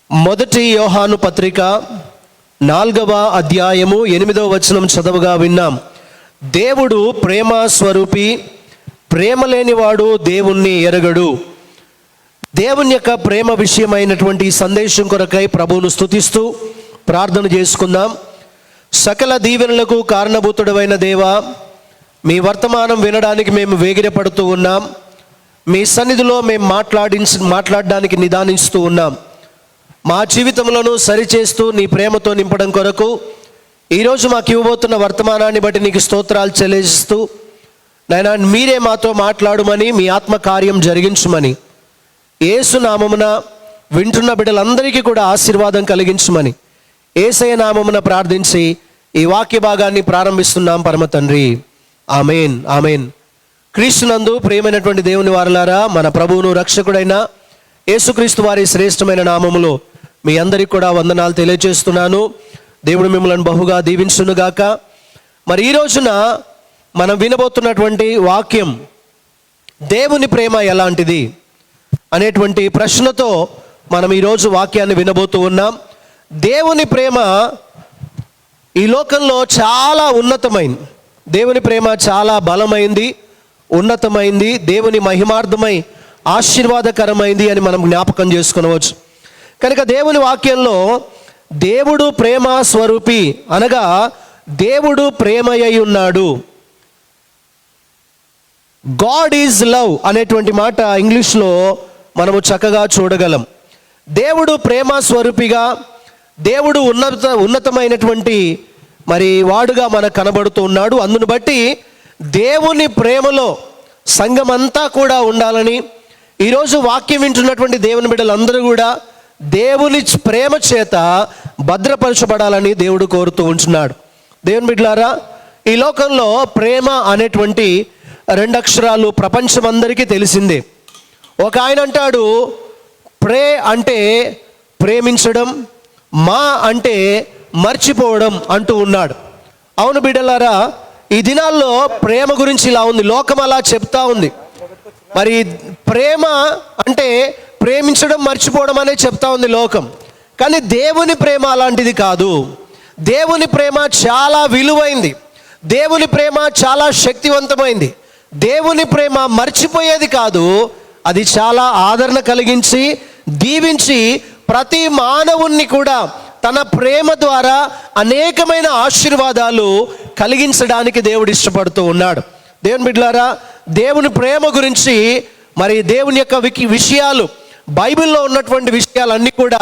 మొదటి యోహాను పత్రిక 4వ అధ్యాయము 8వ వచనం చదవగా విన్నాం. దేవుడు ప్రేమ స్వరూపి, ప్రేమ లేనివాడు దేవుణ్ణి ఎరగడు. దేవుని యొక్క ప్రేమ విషయమైనటువంటి సందేశం కొరకై ప్రభువును స్తుతిస్తూ ప్రార్థన చేసుకుందాం. సకల దీవెనలకు కారణభూతుడైన దేవా, మీ వర్తమానం వినడానికి మేము వేగిరపడుతూ ఉన్నాం. మీ సన్నిధిలో మేము మాట్లాడడానికి నిదానిస్తూ ఉన్నాం. మా జీవితంలోనూ సరిచేస్తూ నీ ప్రేమతో నింపడం కొరకు ఈరోజు మాకు ఇవ్వబోతున్న వర్తమానాన్ని బట్టి నీకు స్తోత్రాలు చెల్లిస్తూ, నాయనా మీరే మాతో మాట్లాడుమని, మీ ఆత్మ కార్యం జరిగించమని, యేసు నామమున వింటున్న బిడ్డలందరికీ కూడా ఆశీర్వాదం కలిగించమని యేసయ్య నామమున ప్రార్థించి ఈ వాక్య భాగాన్ని ప్రారంభిస్తున్నాం పరమ తండ్రి. ఆమేన్, ఆమేన్. క్రీస్తునందు ప్రియమైనటువంటి దేవుని వారలారా, మన ప్రభువును రక్షకుడైన యేసుక్రీస్తు వారి శ్రేష్టమైన నామములో మీ అందరికీ కూడా వందనాలు తెలియజేస్తున్నాను. దేవుడు మిమ్మల్ని బహుగా దీవించునుగాక. మరి ఈ రోజున మనం వినబోతున్నటువంటి వాక్యం దేవుని ప్రేమ ఎలాంటిది అనేటువంటి ప్రశ్నతో మనం ఈరోజు వాక్యాన్ని వినబోతూ ఉన్నాం. దేవుని ప్రేమ ఈ లోకంలో చాలా ఉన్నతమైంది. దేవుని ప్రేమ చాలా బలమైంది, ఉన్నతమైంది, దేవుని మహిమార్థమై ఆశీర్వాదకరమైంది అని మనం జ్ఞాపకం చేసుకొనవచ్చు. కనుక దేవుని వాక్యంలో దేవుడు ప్రేమ స్వరూపి అనగా దేవుడు ప్రేమయ్య ఉన్నాడు. గాడ్ ఈజ్ లవ్ అనేటువంటి మాట ఇంగ్లీష్లో మనము చక్కగా చూడగలం. దేవుడు ప్రేమ స్వరూపిగా, దేవుడు ఉన్నతమైనటువంటి మరి వాడుగా మనకు కనబడుతూ ఉన్నాడు. అందును బట్టి దేవుని ప్రేమలో సంఘమంతా కూడా ఉండాలని, ఈరోజు వాక్యం వింటున్నటువంటి దేవుని బిడ్డలందరూ కూడా దేవుని ప్రేమ చేత భద్రపరచబడాలని దేవుడు కోరుతూ ఉంటున్నాడు. దేవుని బిడ్డలారా, ఈ లోకంలో ప్రేమ అనేటువంటి 2 అక్షరాలు ప్రపంచమందరికీ తెలిసిందే. ఒక ఆయన అంటాడు, ప్రే అంటే ప్రేమించడం, మా అంటే మర్చిపోవడం అంటూ ఉన్నాడు. అవును బిడ్డలారా, ఈ దినాల్లో ప్రేమ గురించి ఇలా ఉంది, లోకం అలా చెప్తా ఉంది. మరి ప్రేమ అంటే ప్రేమించడం, మర్చిపోవడం అనే చెప్తా ఉంది లోకం. కానీ దేవుని ప్రేమ అలాంటిది కాదు. దేవుని ప్రేమ చాలా విలువైంది, దేవుని ప్రేమ చాలా శక్తివంతమైంది. దేవుని ప్రేమ మర్చిపోయేది కాదు, అది చాలా ఆదరణ కలిగించి దీవించి ప్రతి మానవుణ్ణి కూడా తన ప్రేమ ద్వారా అనేకమైన ఆశీర్వాదాలు కలిగించడానికి దేవుడు ఇష్టపడుతూ ఉన్నాడు. దేవుని బిడ్డలారా, దేవుని ప్రేమ గురించి మరి దేవుని యొక్క విషయాలు, బైబిల్లో ఉన్నటువంటి విషయాలన్నీ కూడా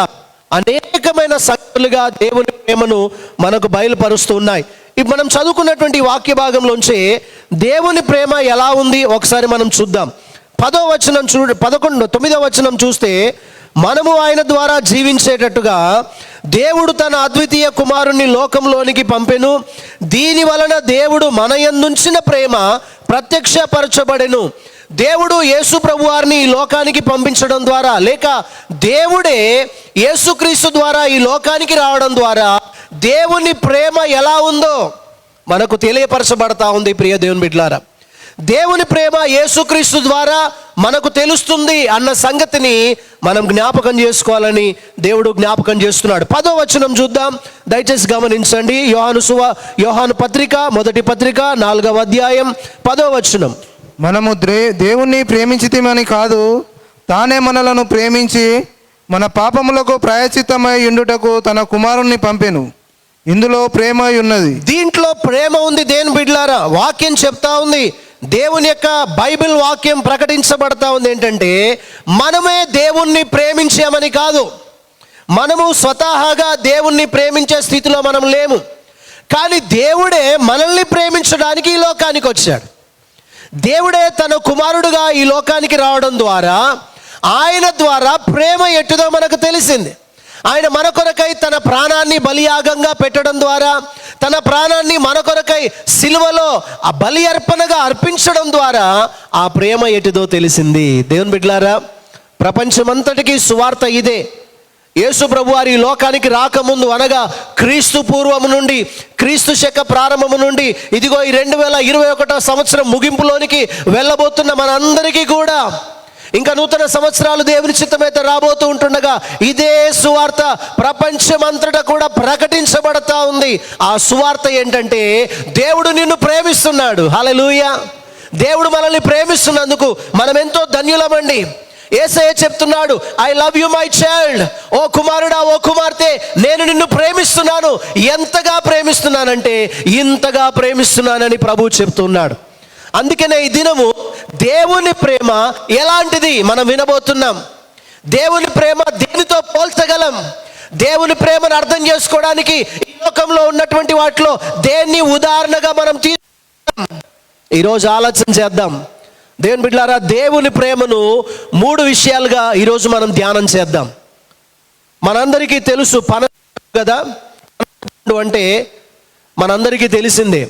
అనేకమైన సంగతులుగా దేవుని ప్రేమను మనకు బయలుపరుస్తూ ఉన్నాయి. ఇప్పుడు మనం చదువుకున్నటువంటి వాక్య భాగంలోంచి దేవుని ప్రేమ ఎలా ఉంది ఒకసారి మనం చూద్దాం. 9వ వచనం చూస్తే, మనము ఆయన ద్వారా జీవించేటట్టుగా దేవుడు తన అద్వితీయ కుమారుణ్ణి లోకంలోనికి పంపెను, దీని వలన దేవుడు మన యందుంచిన ప్రేమ ప్రత్యక్షపరచబడెను. దేవుడు యేసు ప్రభు వారిని ఈ లోకానికి పంపించడం ద్వారా, లేక దేవుడే యేసుక్రీస్తు ద్వారా ఈ లోకానికి రావడం ద్వారా దేవుని ప్రేమ ఎలా ఉందో మనకు తెలియపరచబడతా ఉంది. ప్రియ దేవుని బిడ్డలారా, దేవుని ప్రేమ యేసుక్రీస్తు ద్వారా మనకు తెలుస్తుంది అన్న సంగతిని మనం జ్ఞాపకం చేసుకోవాలని దేవుడు జ్ఞాపకం చేస్తున్నాడు. 10వ వచనం చూద్దాం, దయచేసి గమనించండి. యోహాను పత్రిక, మొదటి పత్రిక 4వ అధ్యాయం 10వ వచనం. మనము దేవుణ్ణి ప్రేమించితిమని కాదు, తానే మనలను ప్రేమించి మన పాపములకు ప్రాయశ్చిత్తమై ఉండుటకు తన కుమారుణ్ణి పంపెను. ఇందులో ప్రేమ ఉన్నది. దీంట్లో ప్రేమ ఉంది. దేవుని బిడ్డలారా, వాక్యం చెప్తా ఉంది, దేవుని యొక్క బైబిల్ వాక్యం ప్రకటించబడతా ఉంది ఏంటంటే, మనమే దేవుణ్ణి ప్రేమించామని కాదు. మనము స్వతహాగా దేవుణ్ణి ప్రేమించే స్థితిలో మనం లేము. కానీ దేవుడే మనల్ని ప్రేమించడానికి ఈ లోకానికి వచ్చాడు. దేవుడే తన కుమారుడుగా ఈ లోకానికి రావడం ద్వారా, ఆయన ద్వారా ప్రేమ ఎట్టుదో మనకు తెలిసింది. ఆయన మన కొరకై తన ప్రాణాన్ని బలియాగంగా పెట్టడం ద్వారా, తన ప్రాణాన్ని మన కొరకై సిలువలో ఆ బలి అర్పణగా అర్పించడం ద్వారా ఆ ప్రేమ ఎటుదో తెలిసింది. దేవుని బిడ్డలారా, ప్రపంచమంతటికీ సువార్త ఇదే. యేసు ప్రభు వారి లోకానికి రాకముందు అనగా క్రీస్తు పూర్వము నుండి, క్రీస్తు శక ప్రారంభము నుండి, ఇదిగో ఈ 2021వ సంవత్సరం ముగింపులోనికి వెళ్ళబోతున్న మనందరికీ కూడా ఇంకా నూతన సంవత్సరాలు దేవుని చిత్తమైతే రాబోతూ ఉంటుండగా ఇదే సువార్త ప్రపంచమంతటా కూడా ప్రకటించబడతా ఉంది. ఆ సువార్త ఏంటంటే దేవుడు నిన్ను ప్రేమిస్తున్నాడు. హల్లెలూయా. దేవుడు మనల్ని ప్రేమిస్తున్నందుకు మనం ఎంతో ధన్యులమండి. యేసయ్య చెప్తున్నాడు, I love you my child. ఓ కుమారుడా, ఓ కుమార్తె, నేను నిన్ను ప్రేమిస్తున్నాను. ఎంతగా ప్రేమిస్తున్నానంటే ఇంతగా ప్రేమిస్తున్నానని ప్రభువు చెప్తున్నాడు. అందుకనే ఈ దినము దేవుని ప్రేమ ఎలాంటిది మనం వినబోతున్నాం. దేవుని ప్రేమ దేనితో పోల్చగలం? దేవుని ప్రేమను అర్థం చేసుకోవడానికి ఈ లోకంలో ఉన్నటువంటి వాటిలో దేన్ని ఉదాహరణగా మనం తీసుకుంటాం? ఈరోజు ఆలోచన చేద్దాం. దేవుని బిడ్డలారా, దేవుని ప్రేమను 3 విషయాలుగా ఈరోజు మనం ధ్యానం చేద్దాం. మనందరికీ తెలుసు కదా, అంటే మనందరికీ తెలిసిందే.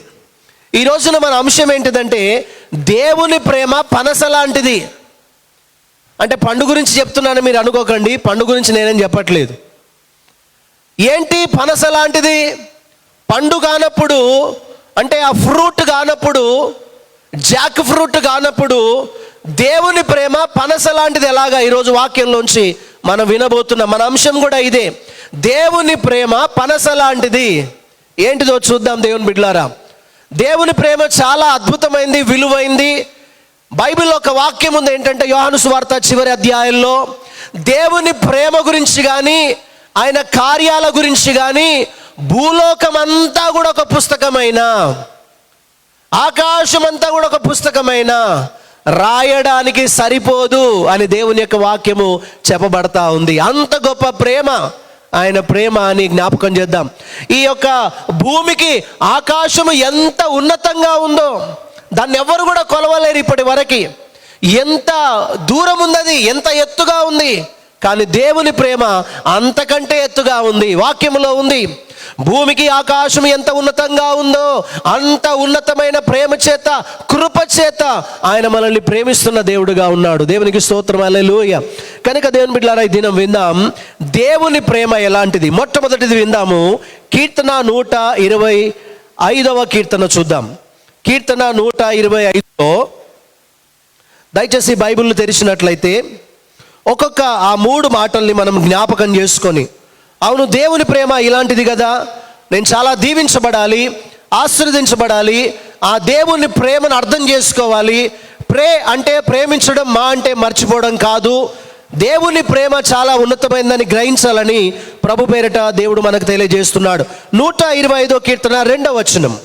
ఈ రోజున మన అంశం ఏంటిదంటే దేవుని ప్రేమ పనస లాంటిది. అంటే పండు గురించి చెప్తున్నాను మీరు అనుకోకండి, పండు గురించి నేనేం చెప్పట్లేదు. ఏంటి పనస లాంటిది? పండు కానప్పుడు, అంటే ఆ ఫ్రూట్ కానప్పుడు, జాక్ ఫ్రూట్ కానప్పుడు దేవుని ప్రేమ పనస లాంటిది ఎలాగా? ఈరోజు వాక్యంలోంచి మనం వినబోతున్నాం. మన అంశం కూడా ఇదే, దేవుని ప్రేమ పనస లాంటిది. ఏంటిదో చూద్దాం దేవుని బిడ్డలారా. దేవుని ప్రేమ చాలా అద్భుతమైంది, విలువైంది. బైబిల్లో ఒక వాక్యం ఉంది, ఏంటంటే యోహాను సువార్త చివరి అధ్యాయంలో దేవుని ప్రేమ గురించి కానీ ఆయన కార్యాల గురించి కానీ భూలోకం అంతా కూడా ఒక పుస్తకమైన, ఆకాశం అంతా కూడా ఒక పుస్తకమైన రాయడానికి సరిపోదు అని దేవుని యొక్క వాక్యము చెప్పబడతా ఉంది. అంత గొప్ప ప్రేమ ఆయన ప్రేమ అని జ్ఞాపకం చేద్దాం. ఈ యొక్క భూమికి ఆకాశము ఎంత ఉన్నతంగా ఉందో దాన్ని ఎవరు కూడా కొలవలేరు ఇప్పటి వరకు. ఎంత దూరం ఉన్నది, ఎంత ఎత్తుగా ఉంది. కానీ దేవుని ప్రేమ అంతకంటే ఎత్తుగా ఉంది. వాక్యములో ఉంది, భూమికి ఆకాశం ఎంత ఉన్నతంగా ఉందో అంత ఉన్నతమైన ప్రేమ చేత, కృప చేత ఆయన మనల్ని ప్రేమిస్తున్న దేవుడుగా ఉన్నాడు. దేవునికి స్తోత్రం, హల్లెలూయా. కనుక దేవుని బిడ్డలారా, ఈ దినం విందాం దేవుని ప్రేమ ఎలాంటిది. మొట్టమొదటిది విందాము, కీర్తన 125వ కీర్తన చూద్దాం. కీర్తన 125లో దయచేసి బైబిల్ తెరిచినట్లయితే ఒక్కొక్క ఆ 3 మాటల్ని మనం జ్ఞాపకం చేసుకొని, అవును దేవుని ప్రేమ ఇలాంటిది కదా, నేను చాలా దీవించబడాలి, ఆశీర్వదించబడాలి, ఆ దేవుని ప్రేమను అర్థం చేసుకోవాలి. అంటే ప్రేమించడం, అంటే మర్చిపోవడం కాదు. దేవుని ప్రేమ చాలా ఉన్నతమైందని గ్రహించాలని ప్రభు పేరిట దేవుడు మనకు తెలియజేస్తున్నాడు. 125వ కీర్తన 2వ వచనం,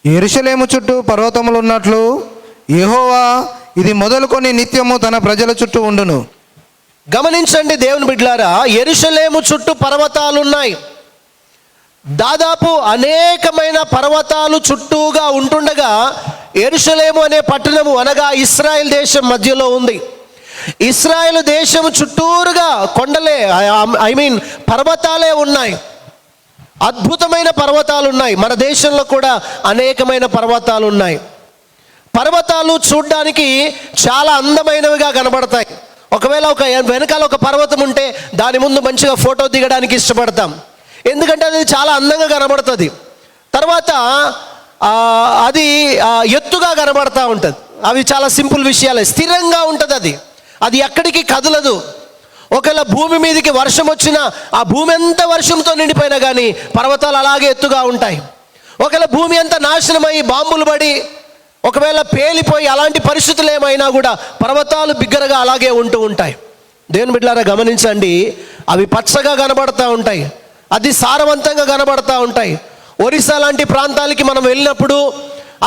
యెరూషలేము చుట్టూ పర్వతములు ఉన్నట్లు యెహోవా ఇది మొదలుకొని నిత్యము తన ప్రజల చుట్టూ ఉండును. గమనించండి దేవుని బిడ్డలారా, యెరూషలేము చుట్టూ పర్వతాలు ఉన్నాయి. దాదాపు అనేకమైన పర్వతాలు చుట్టూగా ఉంటుండగా యెరూషలేము అనే పట్టణము, అనగా ఇశ్రాయేల్ దేశం మధ్యలో ఉంది. ఇశ్రాయేల్ దేశం చుట్టూరుగా కొండలే, పర్వతాలే ఉన్నాయి. అద్భుతమైన పర్వతాలు ఉన్నాయి. మన దేశంలో కూడా అనేకమైన పర్వతాలు ఉన్నాయి. పర్వతాలు చూడ్డానికి చాలా అందమైనవిగా కనబడతాయి. ఒకవేళ వెనకాల ఒక పర్వతం ఉంటే దాని ముందు మంచిగా ఫోటో దిగడానికి ఇష్టపడతాం, ఎందుకంటే అది చాలా అందంగా కనబడుతుంది. తర్వాత అది ఎత్తుగా కనబడతా ఉంటుంది. అవి చాలా సింపుల్ విషయాలే, స్థిరంగా ఉంటుంది. అది ఎక్కడికి కదలదు. ఒకవేళ భూమి మీదకి వర్షం వచ్చినా ఆ భూమి ఎంత వర్షంతో నిండిపోయినా కానీ పర్వతాలు అలాగే ఎత్తుగా ఉంటాయి. ఒకవేళ భూమి అంతా నాశనమై బాంబులు పడి ఒకవేళ పేలిపోయి అలాంటి పరిస్థితులు ఏమైనా కూడా పర్వతాలు బిగ్గరగా అలాగే ఉంటూ ఉంటాయి. దేవుని బిడ్డలారా గమనించండి, అవి పచ్చగా కనబడతా ఉంటాయి, అది సారవంతంగా కనబడతా ఉంటాయి. ఒరిస్సా లాంటి ప్రాంతాలకి మనం వెళ్ళినప్పుడు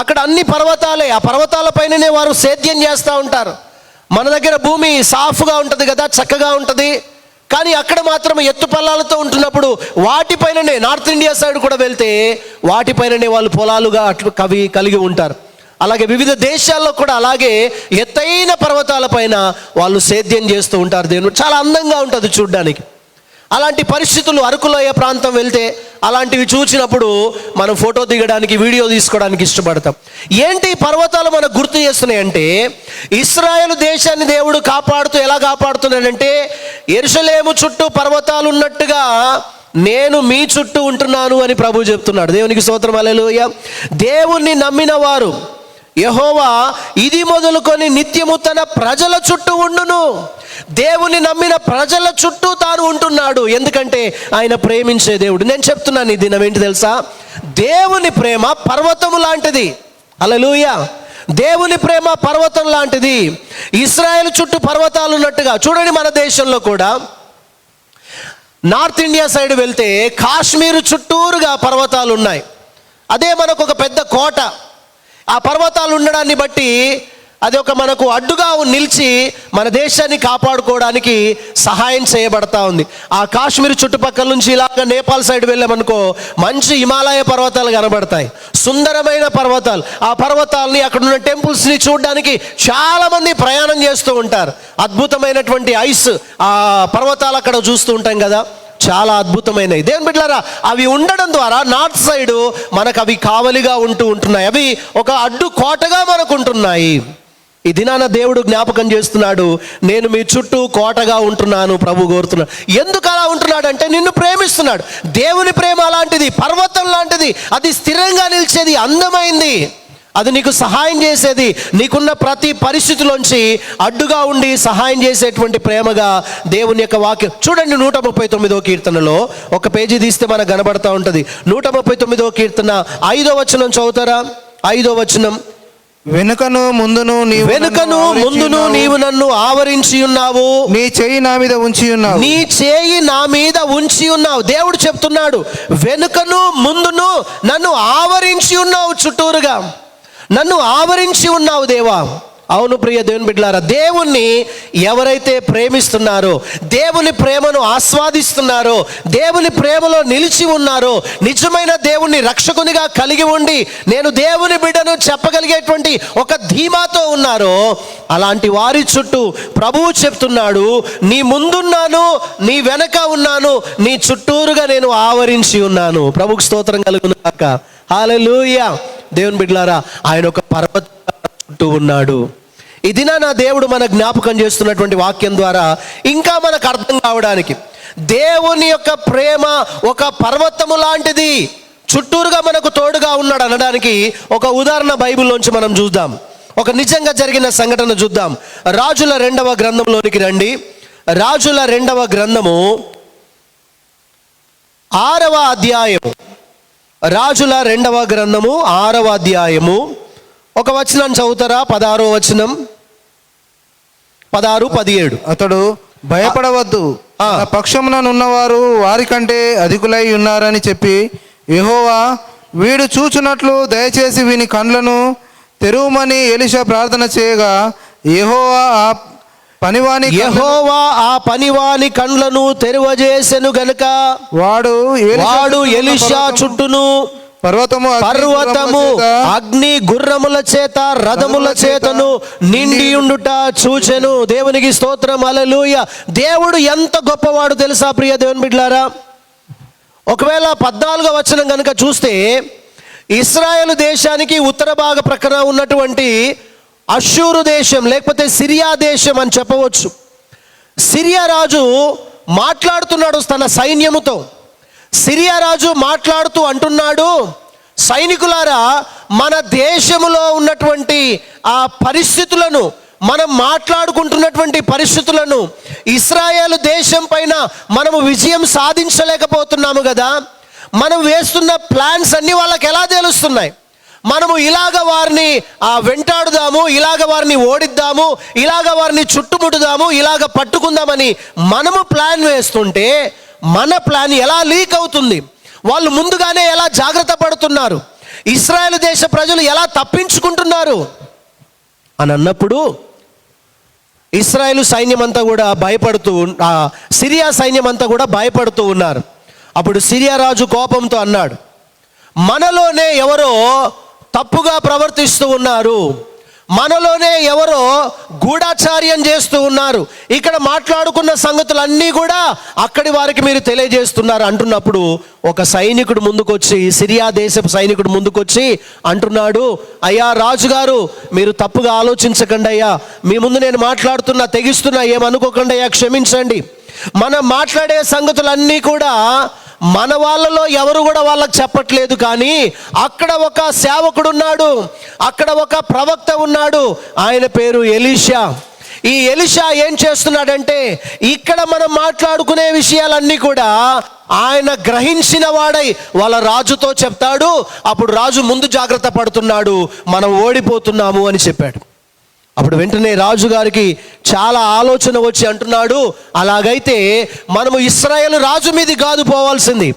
అక్కడ అన్ని పర్వతాలే, ఆ పర్వతాల పైననే వారు సేద్యం చేస్తూ ఉంటారు. మన దగ్గర భూమి సాఫ్గా ఉంటుంది కదా, చక్కగా ఉంటుంది. కానీ అక్కడ మాత్రం ఎత్తు పల్లాలతో ఉంటున్నప్పుడు వాటిపైననే, నార్త్ ఇండియా సైడ్ కూడా వెళ్తే వాటిపైననే వాళ్ళు పొలాలుగా అట్లు కలిగి ఉంటారు. అలాగే వివిధ దేశాల్లో కూడా అలాగే ఎత్తైన పర్వతాల పైన వాళ్ళు సేద్యం చేస్తూ ఉంటారు. దేవుడు చాలా అందంగా ఉంటుంది చూడ్డానికి. అలాంటి పరిస్థితులు అరకులోయ ప్రాంతం వెళ్తే అలాంటివి చూసినప్పుడు మనం ఫోటో దిగడానికి, వీడియో తీసుకోవడానికి ఇష్టపడతాం. ఏంటి పర్వతాలు మనకు గుర్తు చేస్తున్నాయి అంటే, ఇశ్రాయేలు దేశాన్ని దేవుడు కాపాడుతూ ఎలా కాపాడుతున్నాడంటే, యెరూషలేము చుట్టూ పర్వతాలు ఉన్నట్టుగా నేను మీ చుట్టూ ఉంటున్నాను అని ప్రభు చెప్తున్నాడు. దేవునికి స్తోత్రం, హల్లెలూయా. దేవుణ్ణి నమ్మిన వారు, యెహోవా ఇది మొదలుకొని నిత్యము తన ప్రజల చుట్టూ ఉండును. దేవుని నమ్మిన ప్రజల చుట్టూ తాను ఉంటున్నాడు. ఎందుకంటే ఆయన ప్రేమించే దేవుడు. నేను చెప్తున్నాను ఈ దినం ఏంటి తెలుసా, దేవుని ప్రేమ పర్వతము లాంటిది. హల్లెలూయా. దేవుని ప్రేమ పర్వతం లాంటిది. ఇశ్రాయేలు చుట్టూ పర్వతాలు ఉన్నట్టుగా చూడండి, మన దేశంలో కూడా నార్త్ ఇండియా సైడ్ వెళ్తే కాశ్మీర్ చుట్టూరుగా పర్వతాలు ఉన్నాయి. అదే మనకు ఒక పెద్ద కోట. ఆ పర్వతాలు ఉండడాన్ని బట్టి అది ఒక మనకు అడ్డుగా నిలిచి మన దేశాన్ని కాపాడుకోవడానికి సహాయం చేయబడతా ఉంది. ఆ కాశ్మీర్ చుట్టుపక్కల నుంచి ఇలాగ నేపాల్ సైడ్ వెళ్ళామనుకో మంచి హిమాలయ పర్వతాలు కనబడతాయి, సుందరమైన పర్వతాలు. ఆ పర్వతాలని అక్కడ ఉన్న టెంపుల్స్ని చూడడానికి చాలామంది ప్రయాణం చేస్తూ ఉంటారు. అద్భుతమైనటువంటి ఐస్ ఆ పర్వతాలు అక్కడ చూస్తూ ఉంటాం కదా, చాలా అద్భుతమైనవి. దేవుని బిడ్డలారా, అవి ఉండడం ద్వారా నార్త్ సైడ్ మనకు అవి కావలిగా ఉంటున్నాయి. అవి ఒక అడ్డు కోటగా మనకు ఉంటున్నాయి. ఈ దినాన దేవుడు జ్ఞాపకం చేస్తున్నాడు, నేను మీ చుట్టూ కోటగా ఉంటున్నాను. ప్రభు కోరుతున్నాడు. ఎందుకు అలా ఉంటున్నాడు అంటే నిన్ను ప్రేమిస్తున్నాడు. దేవుని ప్రేమ అలాంటిది, పర్వతం లాంటిది. అది స్థిరంగా నిలిచేది, అందమైంది. అది నీకు సహాయం చేసేది, నీకున్న ప్రతి పరిస్థితిలోంచి అడ్డుగా ఉండి సహాయం చేసేటువంటి ప్రేమగా దేవుని యొక్క వాక్యం. చూడండి 139వ కీర్తనలో ఒక పేజీ తీస్తే మనకు కనబడతా ఉంటుంది. 139వ కీర్తన 5వ వచనం చదువుతారా? 5వ వచనం. వెనుకను ముందును నీవు నన్ను ఆవరించి ఉన్నావు, నీ చేయి నా మీద ఉంచి ఉన్నావు. నీ చేయి నా మీద ఉంచి ఉన్నావు. దేవుడు చెప్తున్నాడు, వెనుకను ముందును నన్ను ఆవరించి ఉన్నావు, చుట్టూరుగా నన్ను ఆవరించి ఉన్నావు దేవా. అవును ప్రియ దేవుని బిడ్డలారా, దేవుణ్ణి ఎవరైతే ప్రేమిస్తున్నారో, దేవుని ప్రేమను ఆస్వాదిస్తున్నారో, దేవుని ప్రేమలో నిలిచి ఉన్నారో, నిజమైన దేవుణ్ణి రక్షకునిగా కలిగి ఉండి నేను దేవుని బిడ్డను చెప్పగలిగేటువంటి ఒక ధీమాతో ఉన్నారో, అలాంటి వారి చుట్టూ ప్రభువు చెప్తున్నాడు, నీ ముందున్నాను, నీ వెనక ఉన్నాను, నీ చుట్టూరుగా నేను ఆవరించి ఉన్నాను. ప్రభుకు స్తోత్రం కలుగును గాక. హల్లెలూయా. దేవుని బిడ్డలారా, ఆయన ఒక పర్వతం చుట్టూ ఉన్నాడు. ఈ దినాన దేవుడు మన జ్ఞాపకం చేస్తున్నటువంటి వాక్యం ద్వారా ఇంకా మనకు అర్థం కావడానికి, దేవుని యొక్క ప్రేమ ఒక పర్వతము లాంటిది, చుట్టూరుగా మనకు తోడుగా ఉన్నాడు అనడానికి ఒక ఉదాహరణ బైబిల్లోంచి మనం చూద్దాం. ఒక నిజంగా జరిగిన సంఘటన చూద్దాం. రాజుల 2వ గ్రంథంలోనికి రండి. రాజుల 2వ గ్రంథము 6వ అధ్యాయము. రాజుల 2వ గ్రంథము 6వ అధ్యాయము ఒక వచనం చదువుతారా? 16వ వచనం, 16, 17. అతడు భయపడవద్దు, నా పక్షమున ఉన్నవారు వారికంటే అధికులై ఉన్నారని చెప్పి, యెహోవా వీడు చూచున్నట్లు దయచేసి వీని కండ్లను తెరువమని ఎలీషా ప్రార్థన చేయగా, యెహోవా ఆ పనివాని కండ్లను తెరువజేసెను గనుక వాడు ఎలీషా చుట్టూను పర్వతము అగ్ని గుర్రముల చేత రథముల చేతను నిండి ఉండుట చూచెను. దేవునికి స్తోత్రం. హల్లెలూయా. దేవుడు ఎంత గొప్పవాడు తెలుసా ప్రియ దేవుని బిడ్డలారా. ఒకవేళ 14వ వచనం కనుక చూస్తే, ఇశ్రాయేలు దేశానికి ఉత్తర భాగ ప్రక్కన ఉన్నటువంటి అష్షూరు దేశం లేకపోతే సిరియా దేశం అని చెప్పవచ్చు. సిరియా రాజు మాట్లాడుతున్నాడు తన సైన్యముతో. సిరియా రాజు మాట్లాడుతూ అంటున్నాడు, సైనికులారా, మన దేశములో ఉన్నటువంటి ఆ పరిస్థితులను, మనం మాట్లాడుకుంటున్నటువంటి పరిస్థితులను, ఇశ్రాయేలు దేశం పైన మనము విజయం సాధించలేకపోతున్నాము కదా, మనం వేస్తున్న ప్లాన్స్ అన్నీ వాళ్ళకి ఎలా తెలుస్తున్నాయి? మనము ఇలాగ వారిని వెంటాడుదాము, ఇలాగ వారిని ఓడిద్దాము, ఇలాగ వారిని చుట్టుముట్టుదాము, ఇలాగ పట్టుకుందామని మనము ప్లాన్ వేస్తుంటే మన ప్లాన్ ఎలా లీక్ అవుతుంది? వాళ్ళు ముందుగానే ఎలా జాగ్రత్త పడుతున్నారు? ఇశ్రాయేలు దేశ ప్రజలు ఎలా తప్పించుకుంటున్నారు అని అన్నప్పుడు ఇశ్రాయేలు సైన్యం అంతా కూడా భయపడుతూ, సిరియా సైన్యం అంతా కూడా భయపడుతూ ఉన్నారు. అప్పుడు సిరియా రాజు కోపంతో అన్నాడు, మనలోనే ఎవరో తప్పుగా ప్రవర్తిస్తూ ఉన్నారు, మనలోనే ఎవరో గూఢాచార్యం చేస్తూ ఉన్నారు, ఇక్కడ మాట్లాడుకున్న సంగతులన్నీ కూడా అక్కడి వారికి మీరు తెలియజేస్తున్నారు అంటున్నప్పుడు ఒక సైనికుడు ముందుకొచ్చి, సిరియా దేశపు సైనికుడు ముందుకొచ్చి అంటున్నాడు, అయ్యా రాజుగారు, మీరు తప్పుగా ఆలోచించకండి అయ్యా, మీ ముందు నేను మాట్లాడుతున్నా, తెగిస్తున్నా, ఏమనుకోకండి అయ్యా, క్షమించండి. మనం మాట్లాడే సంగతులన్నీ కూడా మన వాళ్ళలో ఎవరు కూడా వాళ్ళకి చెప్పట్లేదు, కానీ అక్కడ ఒక సేవకుడు ఉన్నాడు, అక్కడ ఒక ప్రవక్త ఉన్నాడు, ఆయన పేరు ఎలీషా. ఈ ఎలీషా ఏం చేస్తున్నాడంటే ఇక్కడ మనం మాట్లాడుకునే విషయాలన్నీ కూడా ఆయన గ్రహించిన వాడై వాళ్ళ రాజుతో చెప్తాడు. అప్పుడు రాజు ముందు జాగ్రత్త పడుతున్నాడు, మనం ఓడిపోతున్నాము అని చెప్పాడు. అప్పుడు వెంటనే రాజుగారికి చాలా ఆలోచన వచ్చి అంటున్నాడు, అలాగైతే మనము ఇశ్రాయేలు రాజు మీది కాదు పోవాల్సింది,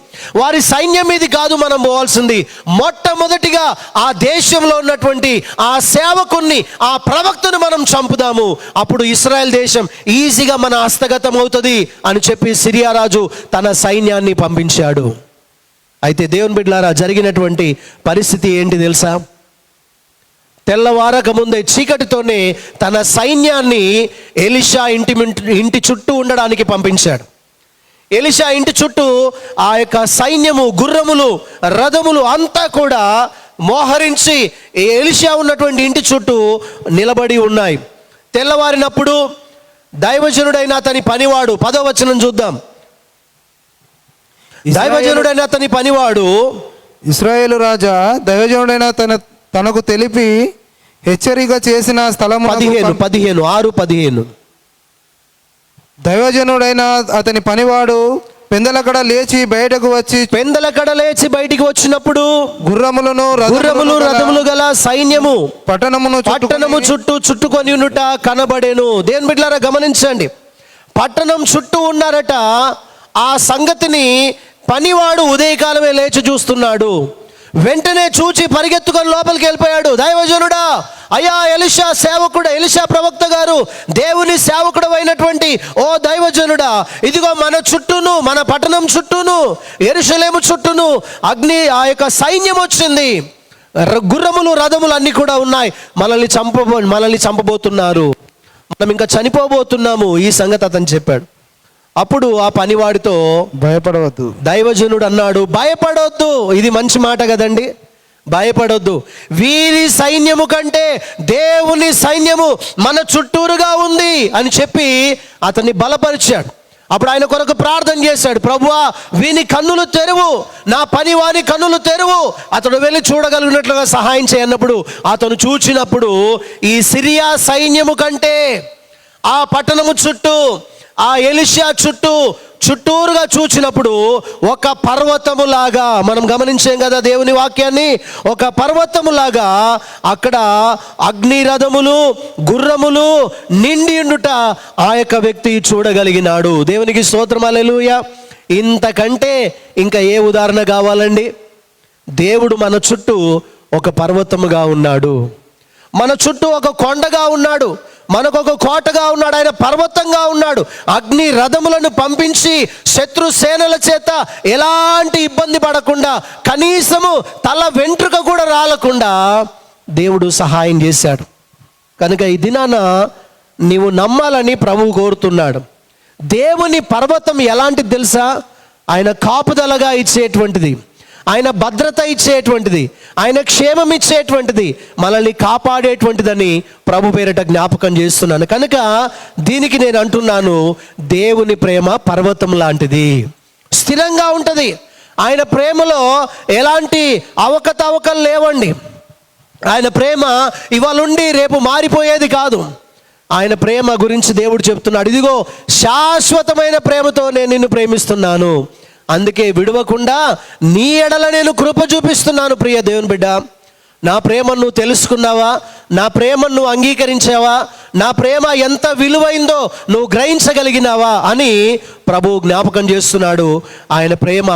వారి సైన్యం మీది కాదు మనం పోవాల్సింది, మొట్టమొదటిగా ఆ దేశంలో ఉన్నటువంటి ఆ సేవకుణ్ణి, ఆ ప్రవక్తను మనం చంపుదాము, అప్పుడు ఇశ్రాయేల్ దేశం ఈజీగా మన హస్తగతం అవుతుంది అని చెప్పి సిరియా రాజు తన సైన్యాన్ని పంపించాడు. అయితే దేవుని బిడ్డలారా, జరిగినటువంటి పరిస్థితి ఏంటి తెలుసా? తెల్లవారక ముందే చీకటితోనే తన సైన్యాన్ని ఎలీషా ఇంటి చుట్టూ ఉండడానికి పంపించాడు. ఎలీషా ఇంటి చుట్టూ ఆ యొక్క సైన్యము, గుర్రములు, రథములు అంతా కూడా మోహరించి ఎలీషా ఉన్నటువంటి ఇంటి చుట్టూ నిలబడి ఉన్నాయి. తెల్లవారినప్పుడు దైవజనుడైన అతని పనివాడు, 10వ వచనం చూద్దాం. దైవజనుడైన అతని పనివాడు, ఇశ్రాయేలు రాజా దైవజనుడైన తనకు తెలిపి హెచ్చరిక చేసిన స్థలము 15 దైవజనుడైన అతని పనివాడు పెందలకడ లేచి బయటికి వచ్చినప్పుడు గుర్రములు రథములు గల సైన్యము పట్టణము చుట్టూ చుట్టుకొని ఉండుట కనబడేను. దేవుని బిడ్డలారా గమనించండి, పట్టణం చుట్టూ ఉన్నారట. ఆ సంగతిని పనివాడు ఉదయకాలమే లేచి చూస్తున్నాడు. వెంటనే చూచి పరిగెత్తుకొని లోపలికి వెళ్ళిపోయాడు. దైవజనుడా, అయ్యా ఎలీషా సేవకుడు, ఎలీషా ప్రవక్త గారు, దేవుని సేవకుడు అయినటువంటి ఓ దైవజనుడా, ఇదిగో మన చుట్టూను, మన పట్టణం చుట్టూను, యెరూషలేము చుట్టూను అగ్ని, ఆ యొక్క సైన్యం వచ్చింది, గుర్రములు రథములు అన్నీ కూడా ఉన్నాయి, మనల్ని చంపబోతున్నారు, మనం ఇంకా చనిపోబోతున్నాము, ఈ సంగతి అతను చెప్పాడు. అప్పుడు ఆ పనివాడితో, భయపడవద్దు, దైవజనుడు అన్నాడు, భయపడొద్దు. ఇది మంచి మాట కదండి, భయపడొద్దు. వీరి సైన్యము కంటే దేవుని సైన్యము మన చుట్టూరుగా ఉంది అని చెప్పి అతన్ని బలపరిచాడు. అప్పుడు ఆయన కొరకు ప్రార్థన చేశాడు, ప్రభువా వీని కన్నులు తెరువు, నా పని వాని కన్నులు తెరువు, అతడు వెళ్ళి చూడగలిగినట్లుగా సహాయం చేయన్నప్పుడు అతను చూచినప్పుడు ఈ సిరియా సైన్యము కంటే ఆ పట్టణము చుట్టూ, ఆ ఎలీషా చుట్టూరుగా చూచినప్పుడు ఒక పర్వతములాగా, మనం గమనించాం కదా దేవుని వాక్యాన్ని, ఒక పర్వతములాగా అక్కడ అగ్ని రథములు, గుర్రములు నిండి ఉండుట ఆ యొక్క వ్యక్తి చూడగలిగినాడు. దేవునికి స్తోత్రం, హల్లెలూయా. ఇంతకంటే ఇంకా ఏ ఉదాహరణ కావాలండి? దేవుడు మన చుట్టూ ఒక పర్వతముగా ఉన్నాడు, మన చుట్టూ ఒక కొండగా ఉన్నాడు, మనకొక కోటగా ఉన్నాడు, ఆయన పర్వతంగా ఉన్నాడు. అగ్ని రథములను పంపించి శత్రు సేనల చేత ఎలాంటి ఇబ్బంది పడకుండా, కనీసము తల వెంట్రుక కూడా రాలకుండా దేవుడు సహాయం చేశాడు. కనుక ఈ దినాన నీవు నమ్మాలని ప్రభువు కోరుతున్నాడు. దేవుని పర్వతం ఎలాంటిది తెలుసా? ఆయన కాపుదలగా ఇచ్చేటువంటిది, ఆయన భద్రత ఇచ్చేటువంటిది, ఆయన క్షేమం ఇచ్చేటువంటిది, మనల్ని కాపాడేటువంటిదని ప్రభు పేరిట జ్ఞాపకం చేస్తున్నాను. కనుక దీనికి నేను అంటున్నాను, దేవుని ప్రేమ పర్వతం లాంటిది, స్థిరంగా ఉంటుంది. ఆయన ప్రేమలో ఎలాంటి అవకతవకలు లేవండి. ఆయన ప్రేమ ఇవాళుండి రేపు మారిపోయేది కాదు. ఆయన ప్రేమ గురించి దేవుడు చెప్తున్నాడు, ఇదిగో శాశ్వతమైన ప్రేమతో నేను నిన్ను ప్రేమిస్తున్నాను, అందుకే విడవకుండా నీ ఎడల నేను కృప చూపిస్తున్నాను. ప్రియ దేవుని బిడ్డ, నా ప్రేమను నువ్వు తెలుసుకున్నావా? నా ప్రేమను నువ్వు అంగీకరించావా? నా ప్రేమ ఎంత విలువైందో నువ్వు గ్రహించగలిగినావా అని ప్రభువు జ్ఞాపకం చేస్తున్నాడు. ఆయన ప్రేమ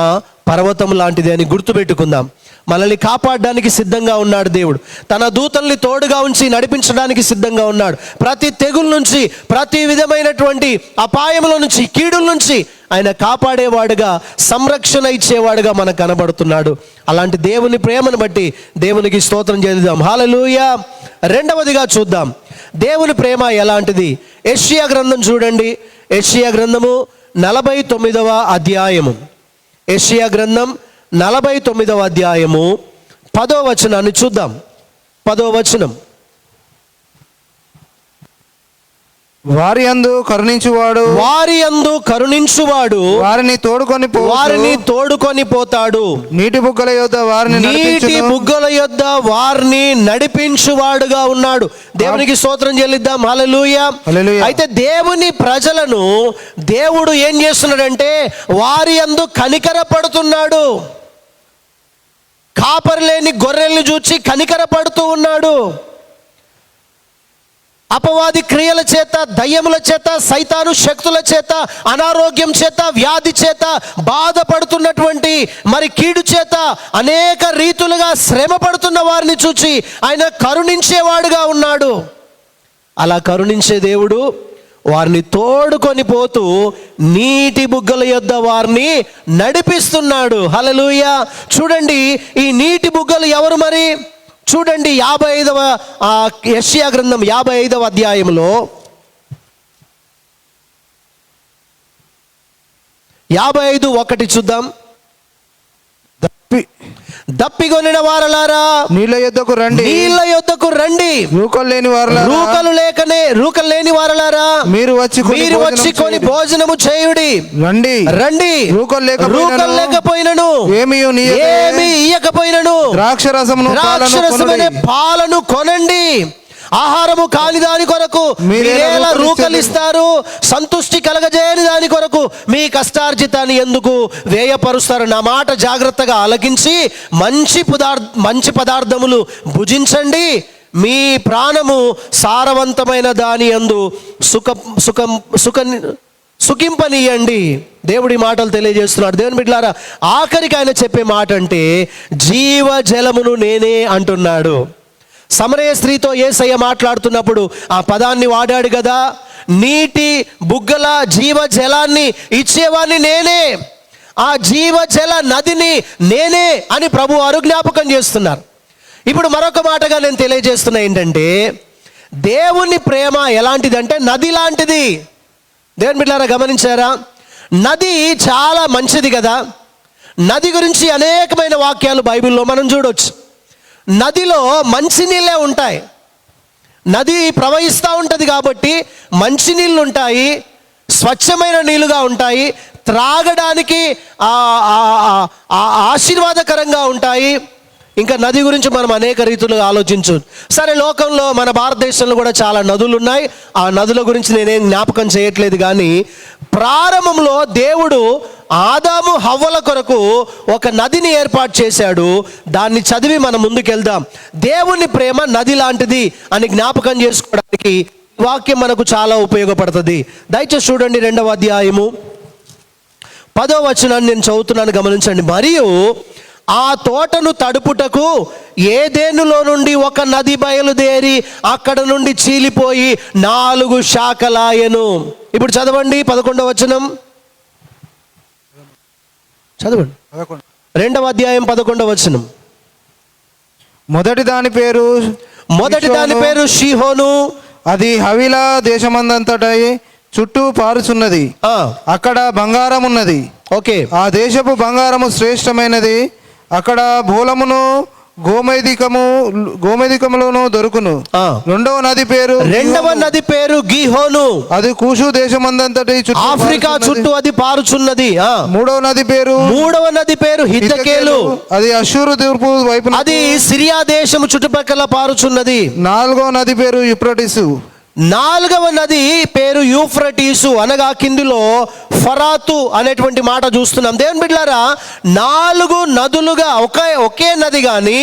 పర్వతం లాంటిది అని గుర్తుపెట్టుకుందాం. మనల్ని కాపాడడానికి సిద్ధంగా ఉన్నాడు దేవుడు. తన దూతల్ని తోడుగా ఉంచి నడిపించడానికి సిద్ధంగా ఉన్నాడు. ప్రతి తెగుల నుంచి, ప్రతి విధమైనటువంటి అపాయముల నుంచి, కీడుల నుంచి ఆయన కాపాడేవాడుగా, సంరక్షణ ఇచ్చేవాడుగా మనకు కనబడుతున్నాడు. అలాంటి దేవుని ప్రేమను బట్టి దేవునికి స్తోత్రం చేద్దాం. హల్లెలూయా. రెండవదిగా చూద్దాం, దేవుని ప్రేమ ఎలాంటిది. యెషయా గ్రంథం చూడండి. యెషయా గ్రంథము 49వ అధ్యాయము. యెషయా గ్రంథం 49వ అధ్యాయము 10వ వచనాన్ని చూద్దాం. 10వ వచనం, వారి యందు కరుణించువాడు వారిని తోడుకొని పోతాడు. నీటి బుగ్గల యొద్ద వారిని నడిపించువాడుగా ఉన్నాడు. దేవునికి స్తోత్రం చెల్లిద్దాం. హల్లెలూయా. అయితే దేవుని ప్రజలను దేవుడు ఏం చేస్తున్నాడంటే వారి యందు కనికర పడుతున్నాడు. కాపరి లేని గొర్రెల్ని చూచి కనికర పడుతూ ఉన్నాడు. అపవాది క్రియల చేత, దయ్యముల చేత, సైతాను శక్తుల చేత, అనారోగ్యం చేత, వ్యాధి చేత బాధపడుతున్నటువంటి మరి కీడు చేత అనేక రీతులుగా శ్రమ పడుతున్న వారిని చూచి ఆయన కరుణించేవాడుగా ఉన్నాడు. అలా కరుణించే దేవుడు వారిని తోడుకొని పోతూ నీటి బుగ్గల యొద్ద వారిని నడిపిస్తున్నాడు. హల్లెలూయా. చూడండి, ఈ నీటి బుగ్గలు ఎవరు మరి? చూడండి 55వ యెషయా గ్రంథం 55వ అధ్యాయంలో 55:1 చూద్దాం. దప్పిగొనిన వారలారా నీళ్ళ యొద్దకు రండి. రూకలు లేని వారలారా మీరు వచ్చి కొని భోజనము చేయుడి. రండి. రూకలు లేకపోయినను ఏమి ఇయ్యకపోయినను ద్రాక్షరసమనే పాలను కొనండి. ఆహారము కాని దాని కొరకు మీరేలా రూకలిస్తారు? సంతుష్టి కలగజేయని దాని కొరకు మీ కష్టార్జితాన్ని ఎందుకు వ్యయపరుస్తారు? నా మాట జాగ్రత్తగా ఆలకించి మంచి పదార్థములు భుజించండి. మీ ప్రాణము సారవంతమైన దాని యందు సుఖింపనీయండి. దేవుడి మాటలు తెలియజేస్తున్నాడు. దేవుని బిడ్డలారా, ఆఖరికి ఆయన చెప్పే మాట అంటే జీవజలమును నేనే అంటున్నాడు. సమరయ స్త్రీతో యేసయ్య మాట్లాడుతున్నప్పుడు ఆ పదాన్ని వాడాడు కదా, నీటి బుగ్గల జీవజలాన్ని ఇచ్చేవాడిని నేనే, ఆ జీవజల నదిని నేనే అని ప్రభు వారు జ్ఞాపకం చేస్తున్నారు. ఇప్పుడు మరొక మాటగా నేను తెలియజేస్తున్నా ఏంటంటే, దేవుని ప్రేమ ఎలాంటిదంటే నది లాంటిది. దేవుని బిడ్డలారా గమనించారా? నది చాలా మంచిది కదా. నది గురించి అనేకమైన వాక్యాలు బైబిల్లో మనం చూడవచ్చు. నదిలో మంచినీళ్ళే ఉంటాయి. నది ప్రవహిస్తూ ఉంటుంది కాబట్టి మంచినీళ్ళు ఉంటాయి, స్వచ్ఛమైన నీళ్ళుగా ఉంటాయి, త్రాగడానికి ఆశీర్వాదకరంగా ఉంటాయి. ఇంకా నది గురించి మనం అనేక రీతులుగా ఆలోచించు. సరే, లోకంలో మన భారతదేశంలో కూడా చాలా నదులు ఉన్నాయి. ఆ నదుల గురించి నేనేం జ్ఞాపకం చేయట్లేదు. కానీ ప్రారంభంలో దేవుడు ఆదాము హవ్వల కొరకు ఒక నదిని ఏర్పాటు చేశాడు. దాన్ని చదివి మనం ముందుకెళ్దాం. దేవుని ప్రేమ నది లాంటిది అని జ్ఞాపకం చేసుకోవడానికి వాక్యం మనకు చాలా ఉపయోగపడుతుంది. దయచేసి చూడండి 2వ అధ్యాయము 10వ వచనాన్ని నేను చదువుతున్నాను, గమనించండి. మరియు ఆ తోటను తడుపుటకు ఏదెనులో నుండి ఒక నది బయలుదేరి అక్కడ నుండి చీలిపోయి 4 శాఖలాయెను. ఇప్పుడు చదవండి 11వ వచనం. చదవండి 2వ అధ్యాయం 11వ వచనం. మొదటి దాని పేరు షీహోను. అది హవిలా దేశమందంతటై చుట్టూ పారుచున్నది. అక్కడ బంగారం ఉన్నది. ఓకే. ఆ దేశపు బంగారము శ్రేష్టమైనది. అక్కడ బూలమును గోమేధికములోను దొరుకును. రెండవ నది పేరు గీహోను. అది కూషు దేశమందంతటి ఆఫ్రికా చుట్టూ అది పారుచున్నది. మూడవ నది పేరు హిద్దకేలు. అది అష్షూరు తూర్పు వైపు, అది సిరియా దేశము చుట్టుపక్కల పారుచున్నది. నాలుగవ నది పేరు యూఫ్రటీసు. 4వ నది పేరు యూఫ్రటీసు, అనగా కిందిలో ఫరాతు అనేటువంటి మాట చూస్తున్నాం. దేవుని బిడ్డలారా, 4 నదులుగా ఒకే నది కానీ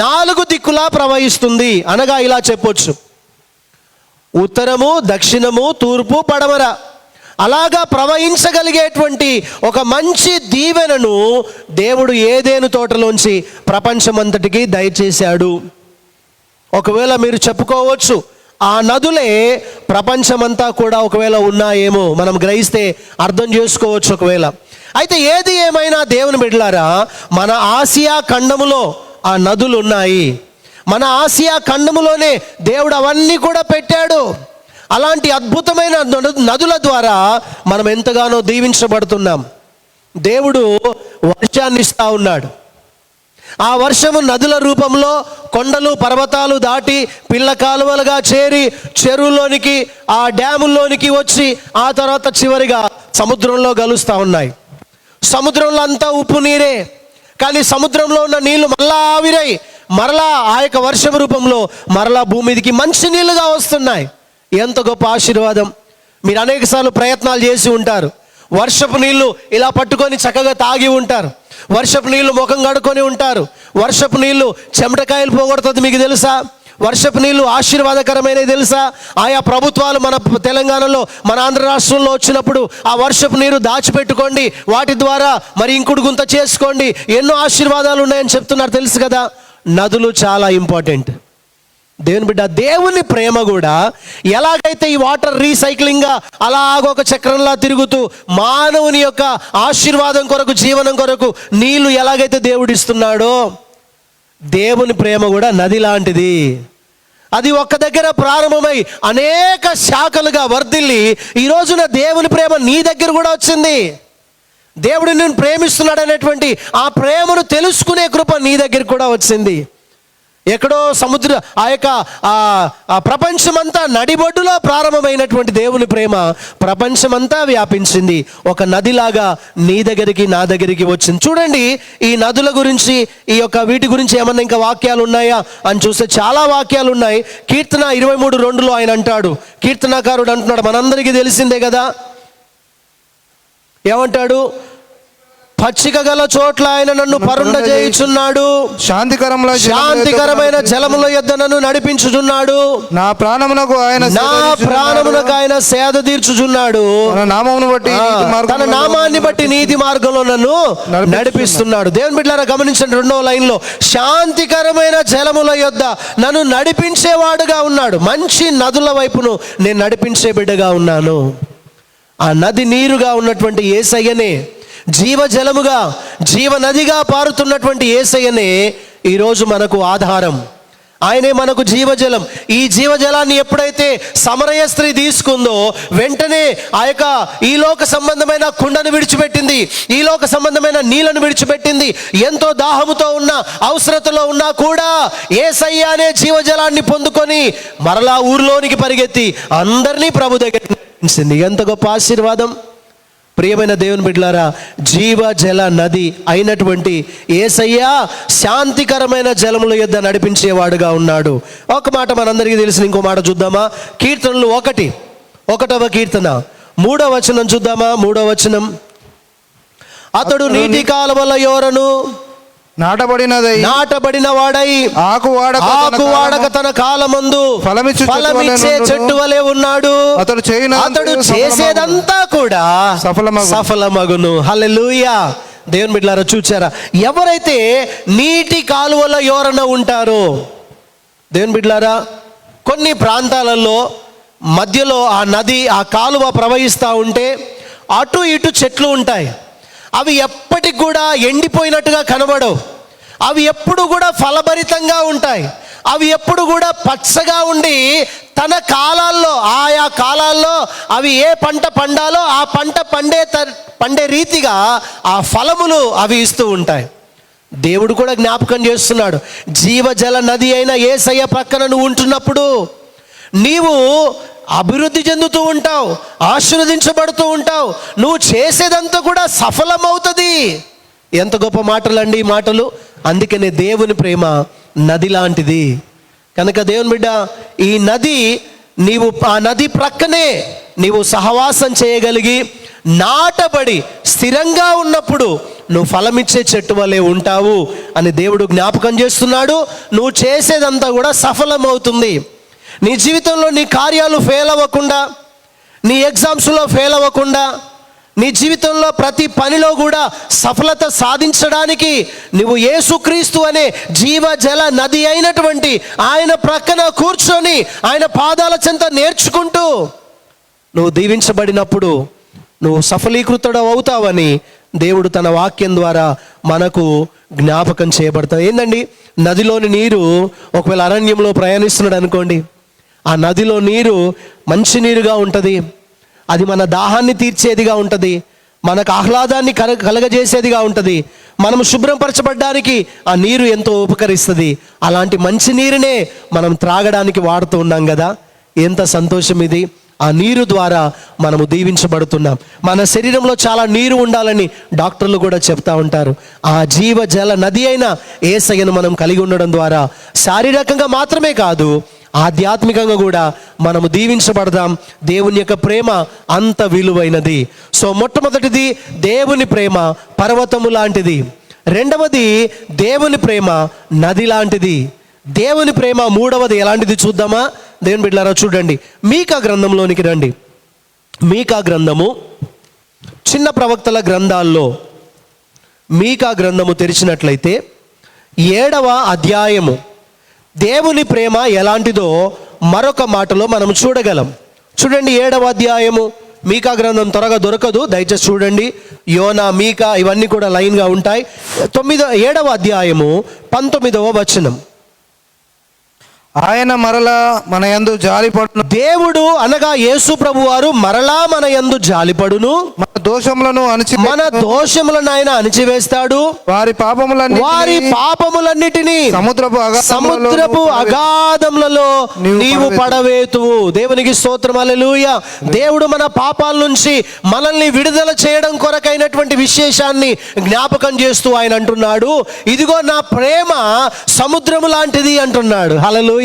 4 దిక్కులా ప్రవహిస్తుంది. అనగా ఇలా చెప్పొచ్చు, ఉత్తరము, దక్షిణము, తూర్పు, పడమర అలాగా ప్రవహించగలిగేటువంటి ఒక మంచి దీవెనను దేవుడు ఏదెను తోటలోంచి ప్రపంచమంతటికి దయచేశాడు. ఒకవేళ మీరు చెప్పుకోవచ్చు, ఆ నదులే ప్రపంచమంతా కూడా ఒకవేళ ఉన్నాయేమో, మనం గ్రహిస్తే అర్థం చేసుకోవచ్చు ఒకవేళ. అయితే ఏది ఏమైనా దేవుని బిడ్డలారా, మన ఆసియా ఖండములో ఆ నదులు ఉన్నాయి. మన ఆసియా ఖండములోనే దేవుడు అవన్నీ కూడా పెట్టాడు. అలాంటి అద్భుతమైన నదుల ద్వారా మనం ఎంతగానో దీవించబడుతున్నాం. దేవుడు వర్షాన్ని ఇస్తూ ఉన్నాడు. ఆ వర్షము నదుల రూపంలో కొండలు పర్వతాలు దాటి పిల్ల కాలువలుగా చేరి చెరువులోనికి ఆ డ్యాముల్లోనికి వచ్చి ఆ తర్వాత చివరిగా సముద్రంలో కలుస్తూ ఉన్నాయి. సముద్రంలో అంతా ఉప్పు నీరే, కానీ సముద్రంలో ఉన్న నీళ్లు మళ్ళా ఆవిరై మరలా ఆ యొక్క వర్షం రూపంలో మరలా భూమి మీదకి మంచి నీళ్లుగా వస్తున్నాయి. ఎంత గొప్ప ఆశీర్వాదం. మీరు అనేకసార్లు ప్రయత్నాలు చేసి ఉంటారు. వర్షపు నీళ్లు ఇలా పట్టుకొని చక్కగా తాగి ఉంటారు. వర్షపు నీళ్లు ముఖం కడుక్కొని ఉంటారు. వర్షపు నీళ్లు చెమటకాయలు పోగొడుతుంది, మీకు తెలుసా? వర్షపు నీళ్లు ఆశీర్వాదకరమైనవి తెలుసా? ఆయా ప్రభుత్వాలు మన తెలంగాణలో మన ఆంధ్ర రాష్ట్రంలో వచ్చినప్పుడు ఆ వర్షపు నీరు దాచిపెట్టుకోండి, వాటి ద్వారా మరి ఇంకుడు గుంత చేసుకోండి, ఎన్నో ఆశీర్వాదాలు ఉన్నాయని చెప్తున్నారు, తెలుసు కదా. నదులు చాలా ఇంపార్టెంట్. దేవుని బిడ్డ, దేవుని ప్రేమ కూడా ఎలాగైతే ఈ వాటర్ రీసైక్లింగ్గా అలాగొక చక్రంలా తిరుగుతూ మానవుని యొక్క ఆశీర్వాదం కొరకు జీవనం కొరకు నీళ్లు ఎలాగైతే దేవుడు ఇస్తున్నాడో, దేవుని ప్రేమ కూడా నది లాంటిది. అది ఒక్క దగ్గర ప్రారంభమై అనేక శాఖలుగా వర్ధిల్లి ఈ రోజున దేవుని ప్రేమ నీ దగ్గర కూడా వచ్చింది. దేవుడు నిన్ను ప్రేమిస్తున్నాడు అనేటువంటి ఆ ప్రేమను తెలుసుకునే కృప నీ దగ్గర కూడా వచ్చింది. ఎక్కడో సముద్ర ఆ యొక్క ప్రపంచమంతా నడిబొడ్డులో ప్రారంభమైనటువంటి దేవుని ప్రేమ ప్రపంచమంతా వ్యాపించింది. ఒక నదిలాగా నీ దగ్గరికి నా దగ్గరికి వచ్చింది. చూడండి, ఈ నదుల గురించి ఈ యొక్క వీటి గురించి ఏమన్నా ఇంకా వాక్యాలు ఉన్నాయా అని చూస్తే చాలా వాక్యాలు ఉన్నాయి. కీర్తన 23:2 ఆయన అంటాడు, కీర్తనకారుడు అంటున్నాడు, మనందరికీ తెలిసిందే కదా, ఏమంటాడు? పచ్చిక గల చోట్ల ఆయన నన్ను పరుండ చేయుచున్నాడు, శాంతికరమైన జలముల యొద్ద నన్ను నడిపించుచున్నాడు, నా ప్రాణమునకు ఆయన సేద తీర్చుచున్నాడు, తన నామాన్ని బట్టి నీతి మార్గంలో నన్ను నడిపిస్తున్నాడు. దేవుని బిడ్డలారా గమనించండి, 2వ లైన్లో శాంతికరమైన జలముల యొద్ద నన్ను నడిపించేవాడుగా ఉన్నాడు. మంచి నదుల వైపును నేను నడిపించే బిడ్డగా ఉన్నాను. ఆ నది నీరుగా ఉన్నటువంటి యేసయ్యనే, జీవజలముగా జీవనదిగా పారుతున్నటువంటి యేసయ్యనే ఈరోజు మనకు ఆధారం. ఆయనే మనకు జీవజలం. ఈ జీవజలాన్ని ఎప్పుడైతే సమరయ స్త్రీ తీసుకుందో వెంటనే ఆ యొక్క ఈ లోక సంబంధమైన కుండను విడిచిపెట్టింది, ఈ లోక సంబంధమైన నీళ్లను విడిచిపెట్టింది. ఎంతో దాహముతో ఉన్న అవసరతలో ఉన్నా కూడా యేసయ్య అనే జీవజలాన్ని పొందుకొని మరలా ఊర్లోనికి పరిగెత్తి అందరినీ ప్రభు దగ్గర నడిపించింది. ఎంత గొప్ప ఆశీర్వాదం. ప్రియమైన దేవుని బిడ్డలారా, జీవజల నది అయినటువంటి యేసయ్య శాంతికరమైన జలముల యొద్ద నడిపించేవాడుగా ఉన్నాడు. ఒక మాట మనందరికీ తెలిసిన ఇంకో మాట చూద్దామా? కీర్తనలు 1వ కీర్తన 3వ వచనం చూద్దామా? 3వ వచనం, అతడు నీటి కాలువల యోరను నాటబడిన వాడై ఆకు వాడక తన కాలమందు ఫలమిచ్చే చెట్టు వలె ఉన్నాడు. అతడు చేసేదంతా కూడా సఫలమగును. హల్లెలూయా. దేవుని బిడ్డలారా, చూచారా? ఎవరైతే నీటి కాలువల యోరన ఉంటారో, దేవుని బిడ్డలారా, కొన్ని ప్రాంతాలలో మధ్యలో ఆ నది ఆ కాలువ ప్రవహిస్తూ ఉంటే అటు ఇటు చెట్లు ఉంటాయి. అవి ఎప్పటికి కూడా ఎండిపోయినట్టుగా కనబడవు. అవి ఎప్పుడు కూడా ఫలభరితంగా ఉంటాయి. అవి ఎప్పుడు కూడా పచ్చగా ఉండి తన కాలాల్లో ఆయా కాలాల్లో అవి ఏ పంట పండాలో ఆ పంట పండే రీతిగా ఆ ఫలములు అవి ఇస్తూ ఉంటాయి. దేవుడు కూడా జ్ఞాపకం చేస్తున్నాడు, జీవజల నది అయిన యేసయ్య ప్రక్కన నువ్వు ఉంటున్నప్పుడు నీవు అభివృద్ధి చెందుతూ ఉంటావు, ఆశీర్వదించబడుతూ ఉంటావు, నువ్వు చేసేదంతా కూడా సఫలమవుతుంది. ఎంత గొప్ప మాటలండి ఈ మాటలు. అందుకనే దేవుని ప్రేమ నది లాంటిది. కనుక దేవుని బిడ్డ, ఈ నది నీవు ఆ నది ప్రక్కనే నీవు సహవాసం చేయగలిగి నాటబడి స్థిరంగా ఉన్నప్పుడు నువ్వు ఫలమిచ్చే చెట్టు వలె ఉంటావు అని దేవుడు జ్ఞాపకం చేస్తున్నాడు. నువ్వు చేసేదంతా కూడా సఫలమవుతుంది. నీ జీవితంలో నీ కార్యాలు ఫెయిల్ అవ్వకుండా, నీ ఎగ్జామ్స్లో ఫెయిల్ అవ్వకుండా, నీ జీవితంలో ప్రతి పనిలో కూడా సఫలత సాధించడానికి నువ్వు యేసుక్రీస్తు అనే జీవజల నది అయినటువంటి ఆయన ప్రక్కన కూర్చొని ఆయన పాదాల చెంత నేర్చుకుంటూ నువ్వు దీవించబడినప్పుడు నువ్వు సఫలీకృతుడు అవుతావని దేవుడు తన వాక్యం ద్వారా మనకు జ్ఞాపకం చేయబడతావు. ఏందండి, నదిలోని నీరు ఒకవేళ అరణ్యంలో ప్రయాణిస్తున్నాడు అనుకోండి, ఆ నదిలో నీరు మంచి నీరుగా ఉంటుంది. అది మన దాహాన్ని తీర్చేదిగా ఉంటుంది. మనకు ఆహ్లాదాన్ని కలగజేసేదిగా ఉంటుంది. మనం శుభ్రపరచబడ్డానికి ఆ నీరు ఎంతో ఉపకరిస్తుంది. అలాంటి మంచి నీరునే మనం త్రాగడానికి వాడుతూ ఉన్నాం కదా, ఎంత సంతోషం ఇది. ఆ నీరు ద్వారా మనము దీవించబడుతున్నాం. మన శరీరంలో చాలా నీరు ఉండాలని డాక్టర్లు కూడా చెప్తా ఉంటారు. ఆ జీవ జల నది అయిన యేసయ్యను మనం కలిగి ఉండడం ద్వారా శారీరకంగా మాత్రమే కాదు, ఆధ్యాత్మికంగా కూడా మనము దీవించబడదాం. దేవుని యొక్క ప్రేమ అంత విలువైనది. సో మొట్టమొదటిది దేవుని ప్రేమ పర్వతము లాంటిది. రెండవది దేవుని ప్రేమ నది లాంటిది. దేవుని ప్రేమ మూడవది ఎలాంటిది చూద్దామా? దేవుని బిడ్డలారా చూడండి, మీకా గ్రంథంలోనికి రండి. మీకా గ్రంథము, చిన్న ప్రవక్తల గ్రంథాల్లో మీకా గ్రంథము తెరిచినట్లయితే 7వ అధ్యాయము దేవుని ప్రేమ ఎలాంటిదో మరొక మాటలో మనం చూడగలం. చూడండి 7వ అధ్యాయము మీకా గ్రంథం త్వరగా దొరకదు, దయచేసి చూడండి. యోనా, మీకా ఇవన్నీ కూడా లైన్గా ఉంటాయి. 7వ అధ్యాయము 19వ వచనం. ఆయన మరలా మన యందు జాలిపడును. దేవుడు అనగా యేసు ప్రభు వారు మరలా మన యందు జాలిపడును. మన దోషములను మన దోషములను ఆయన అణిచివేస్తాడు. వారి పాపములన్నిటినీ సముద్రపు అగాధములలో నీవు పడవేతువు. దేవునికి స్తోత్రం, హల్లెలూయా. దేవుడు మన పాపాల నుంచి మనల్ని విడుదల చేయడం కొరకైనటువంటి విశేషాన్ని జ్ఞాపకం చేస్తూ ఆయన అంటున్నాడు, ఇదిగో నా ప్రేమ సముద్రము లాంటిది అంటున్నాడు. హల్లెలూయా.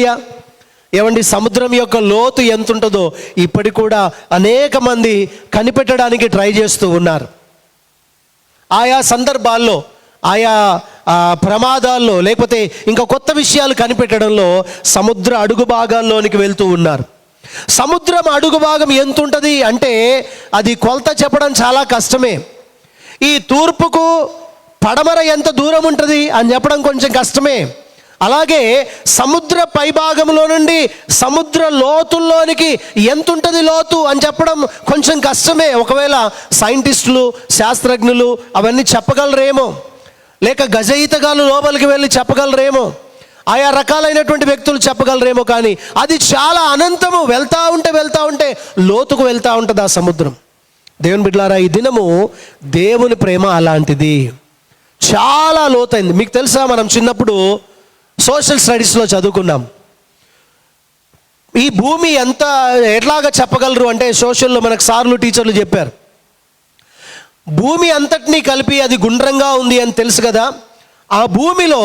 ఏమండి, సముద్రం యొక్క లోతు ఎంత ఉంటుందో ఇప్పటికి కూడా అనేక మంది కనిపెట్టడానికి ట్రై చేస్తూ ఉన్నారు. ఆయా సందర్భాల్లో, ఆయా ప్రమాదాల్లో, లేకపోతే ఇంకా కొత్త విషయాలు కనిపెట్టడంలో సముద్ర అడుగు భాగాల్లోనికి వెళ్తూ ఉన్నారు. సముద్రం అడుగు భాగం ఎంత ఉంటుంది అంటే అది కొలత చెప్పడం చాలా కష్టమే. ఈ తూర్పుకు పడమర ఎంత దూరం ఉంటుంది అని చెప్పడం కొంచెం కష్టమే. అలాగే సముద్ర పైభాగంలో నుండి సముద్ర లోతుల్లోనికి ఎంత ఉంటుంది లోతు అని చెప్పడం కొంచెం కష్టమే. ఒకవేళ సైంటిస్టులు, శాస్త్రజ్ఞులు అవన్నీ చెప్పగలరేమో, లేక గజయితగాలు లోపలికి వెళ్ళి చెప్పగలరేమో, ఆయా రకాలైనటువంటి వ్యక్తులు చెప్పగలరేమో, కానీ అది చాలా అనంతము. వెళ్తూ ఉంటే లోతుకు వెళ్తూ ఉంటుంది ఆ సముద్రం. దేవుని బిడ్డలారా, ఈ దినము దేవుని ప్రేమ అలాంటిది, చాలా లోతైంది. మీకు తెలుసా, మనం చిన్నప్పుడు సోషల్ స్టడీస్లో చదువుకున్నాం. ఈ భూమి ఎట్లాగా చెప్పగలరు అంటే, సోషల్లో మనకు సార్లు, టీచర్లు చెప్పారు, భూమి అంతటినీ కలిపి అది గుండ్రంగా ఉంది అని తెలుసు కదా. ఆ భూమిలో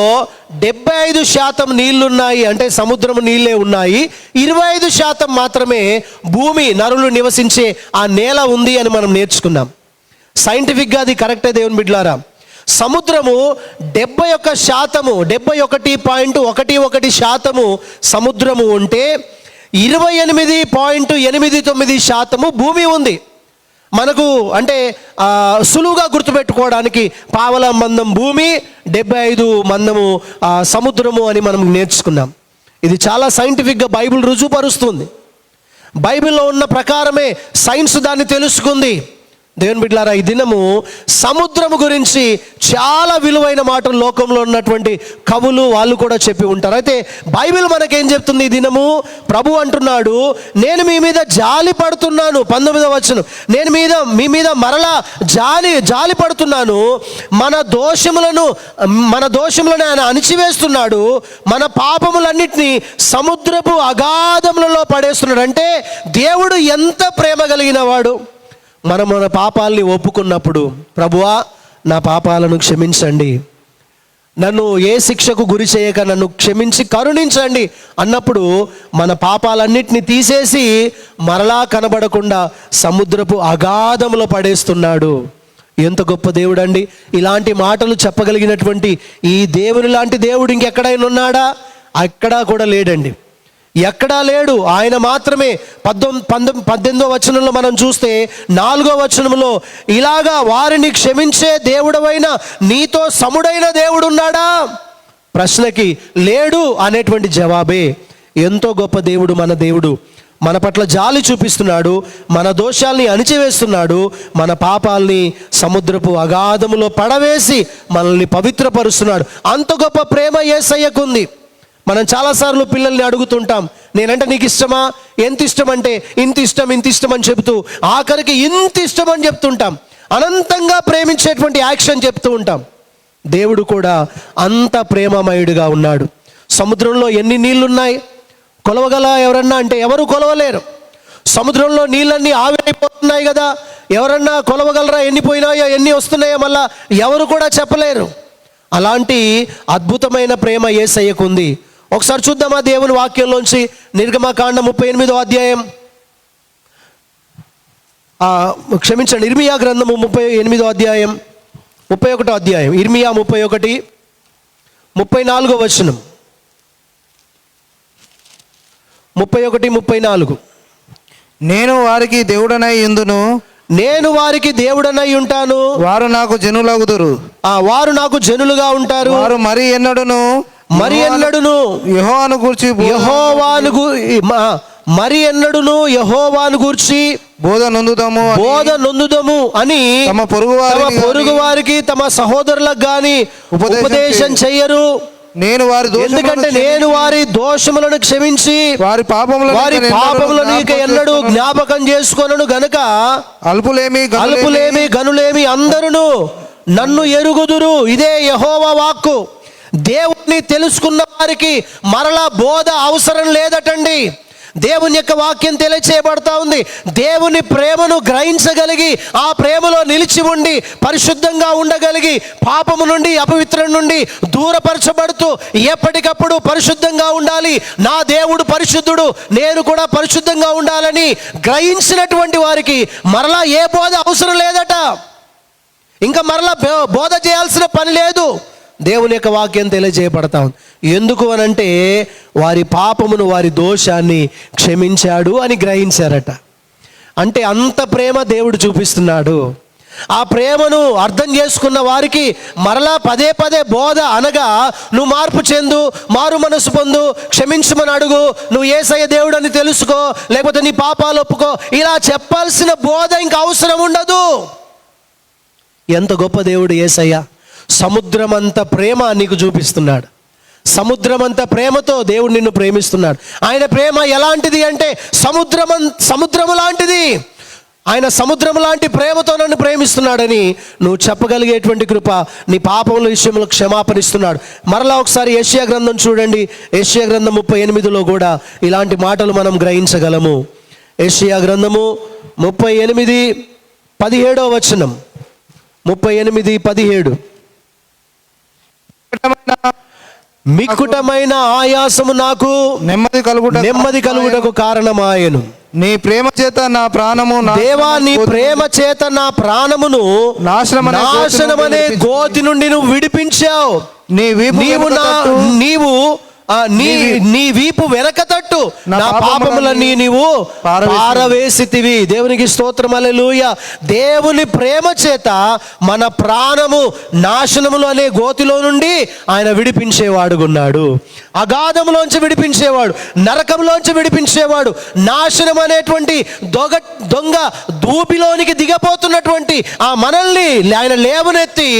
75% నీళ్లున్నాయి, అంటే సముద్రము నీళ్ళే ఉన్నాయి. 25% మాత్రమే భూమి, నరులు నివసించే ఆ నేల ఉంది అని మనం నేర్చుకున్నాం. సైంటిఫిక్గా అది కరెక్టే దేవుని బిడ్డలారా. సముద్రము 71%, 71.11% సముద్రము ఉంటే 28.89% భూమి ఉంది. మనకు అంటే సులువుగా గుర్తుపెట్టుకోవడానికి పావల మందం భూమి, 75 మందము సముద్రము అని మనం నేర్చుకున్నాం. ఇది చాలా సైంటిఫిక్గా బైబిల్ రుజువుపరుస్తుంది. బైబిల్లో ఉన్న ప్రకారమే సైన్స్ దాన్ని తెలుసుకుంది. దేవుని బిడ్డలారా, ఈ దినము సముద్రము గురించి చాలా విలువైన మాటలు లోకంలో ఉన్నటువంటి కవులు వాళ్ళు కూడా చెప్పి ఉంటారు. అయితే బైబిల్ మనకేం చెప్తుంది? ఈ దినము ప్రభు అంటున్నాడు, నేను మీ మీద జాలి పడుతున్నాను. 19వ వచనం, నేను మీ మీద మరలా జాలి పడుతున్నాను. మన దోషములను ఆయన అణిచివేస్తున్నాడు. మన పాపములన్నిటినీ సముద్రపు అగాధములలో పడేస్తున్నాడు. అంటే దేవుడు ఎంత ప్రేమ కలిగిన వాడు. మనం మన పాపాలని ఒప్పుకున్నప్పుడు, ప్రభువా నా పాపాలను క్షమించండి, నన్ను ఏ శిక్షకు గురి చేయక నన్ను క్షమించి కరుణించండి అన్నప్పుడు మన పాపాలన్నిటిని తీసేసి మరలా కనబడకుండా సముద్రపు అగాధంలో పడేస్తున్నాడు. ఎంత గొప్ప దేవుడు అండి. ఇలాంటి మాటలు చెప్పగలిగినటువంటి ఈ దేవుని లాంటి దేవుడు ఇంకెక్కడైనా ఉన్నాడా? ఎక్కడా కూడా లేడండి, ఎక్కడా లేడు. ఆయన మాత్రమే. 18వ వచనంలో మనం చూస్తే 4వ వచనంలో, ఇలాగా వారిని క్షమించే దేవుడవైన నీతో సముడైన దేవుడు ఉన్నాడా? ప్రశ్నకి లేడు అనేటువంటి జవాబే. ఎంతో గొప్ప దేవుడు మన దేవుడు. మన పట్ల జాలి చూపిస్తున్నాడు, మన దోషాల్ని అణిచివేస్తున్నాడు, మన పాపాల్ని సముద్రపు అగాధములో పడవేసి మనల్ని పవిత్రపరుస్తున్నాడు. అంత గొప్ప ప్రేమ యేసయ్యకుంది. మనం చాలాసార్లు పిల్లల్ని అడుగుతుంటాం, నేనంటే నీకు ఇష్టమా? ఎంత ఇష్టం అంటే ఇంత ఇష్టం అని చెబుతూ ఆఖరికి ఇంత ఇష్టం అని చెప్తుంటాం. అనంతంగా ప్రేమించేటువంటి యాక్షన్ చెప్తూ ఉంటాం. దేవుడు కూడా అంత ప్రేమమయుడిగా ఉన్నాడు. సముద్రంలో ఎన్ని నీళ్లున్నాయి కొలవగల ఎవరన్నా అంటే ఎవరు కొలవలేరు. సముద్రంలో నీళ్ళన్నీ ఆవిరైపోతున్నాయి కదా, ఎవరన్నా కొలవగలరా ఎన్ని పోయినాయో ఎన్ని వస్తున్నాయో మళ్ళా ఎవరు కూడా చెప్పలేరు. అలాంటి అద్భుతమైన ప్రేమ యేసయ్యకు ఉంది. ఒకసారి చూద్దామా దేవుని వాక్యంలోంచి నిర్గమకాండం 38వ అధ్యాయం, క్షమించండి, ఇర్మియా గ్రంథము 38వ అధ్యాయం 31వ అధ్యాయం, ఇర్మియా 31 34వ వచనం, 31 34. నేను వారికి దేవుడనై యుందును, నేను వారికి దేవుడనై ఉంటాను, వారు నాకు జనులగుదురు. వారు నాకు జనులుగా ఉంటారు. వారు మరి ఎన్నడును యెహోవాను గూర్చి యెహోవాను గూర్చి బోధ నొందుదము అని తమ పొరుగు వారికి తమ సహోదరులకు గాని ఉపదేశం చెయ్యరు. ఎందుకంటే నేను వారి దోషములను క్షమించి వారి పాపములను ఇక ఎన్నడూ జ్ఞాపకం చేసుకొనను గనుక అల్పులేమి గనులేమి అందరును నన్ను ఎరుగుదురు. ఇదే యెహోవా వాక్కు. దేవుణ్ణి తెలుసుకున్న వారికి మరలా బోధ అవసరం లేదటండి. దేవుని యొక్క వాక్యం తెలియచేయబడతా ఉంది. దేవుని ప్రేమను గ్రహించగలిగి ఆ ప్రేమలో నిలిచి ఉండి పరిశుద్ధంగా ఉండగలిగి పాపము నుండి అపవిత్రం నుండి దూరపరచబడుతూ ఎప్పటికప్పుడు పరిశుద్ధంగా ఉండాలి, నా దేవుడు పరిశుద్ధుడు, నేను కూడా పరిశుద్ధంగా ఉండాలని గ్రహించినటువంటి వారికి మరలా ఏ బోధ అవసరం లేదట. ఇంకా మరలా బోధ చేయాల్సిన పని లేదు. దేవుని యొక్క వాక్యం తెలియజేయబడతా ఉంది. ఎందుకు అనంటే వారి పాపమును వారి దోషాన్ని క్షమించాడు అని గ్రహించారట. అంటే అంత ప్రేమ దేవుడు చూపిస్తున్నాడు. ఆ ప్రేమను అర్థం చేసుకున్న వారికి మరలా పదే పదే బోధ అనగా నువ్వు మార్పు చెందు, మారు మనసు పొందు, క్షమించమని అడుగు, నువ్వు యేసయ్య దేవుడు అని తెలుసుకో, లేకపోతే నీ పాపాలు ఒప్పుకో, ఇలా చెప్పాల్సిన బోధ ఇంకా అవసరం ఉండదు. ఎంత గొప్ప దేవుడు యేసయ్య. సముద్రమంత ప్రేమ నీకు చూపిస్తున్నాడు. సముద్రమంత ప్రేమతో దేవుడు నిన్ను ప్రేమిస్తున్నాడు. ఆయన ప్రేమ ఎలాంటిది అంటే సముద్రము లాంటిది. ఆయన సముద్రం లాంటి ప్రేమతో నన్ను ప్రేమిస్తున్నాడని నువ్వు చెప్పగలిగేటువంటి కృప, నీ పాపముల విషయంలో క్షమాపణ ఇస్తున్నాడు. మరలా ఒకసారి యెషయా గ్రంథం చూడండి. యెషయా గ్రంథం 38లో కూడా ఇలాంటి మాటలు మనం గ్రహించగలము. యెషయా గ్రంథము 38 17వ వచనం, 38:17. మిక్కుటమైన ఆయాసము నాకు నెమ్మది కలుగుటకు కారణమాయెను. నీ ప్రేమ చేత నా ప్రాణము, దేవా నీ ప్రేమ చేత నా ప్రాణమును నాశనమనే గోతి నుండి నువ్వు విడిపించావు. నీ వీపు వెనక తట్టు నా పాపములన్నీ నీవు పారవేసితివి. దేవునికి స్తోత్రం, హల్లెలూయా. దేవుని ప్రేమ చేత మన ప్రాణము నాశనములు అనే గోతిలో నుండి ఆయన విడిపించేవాడుగున్నాడు. అగాధములోంచి విడిపించేవాడు, నరకంలోంచి విడిపించేవాడు, నాశనం అనేటువంటి దొంగ దూపిలోనికి దిగపోతున్నటువంటి ఆ మనల్ని ఆయన లేవనెత్తి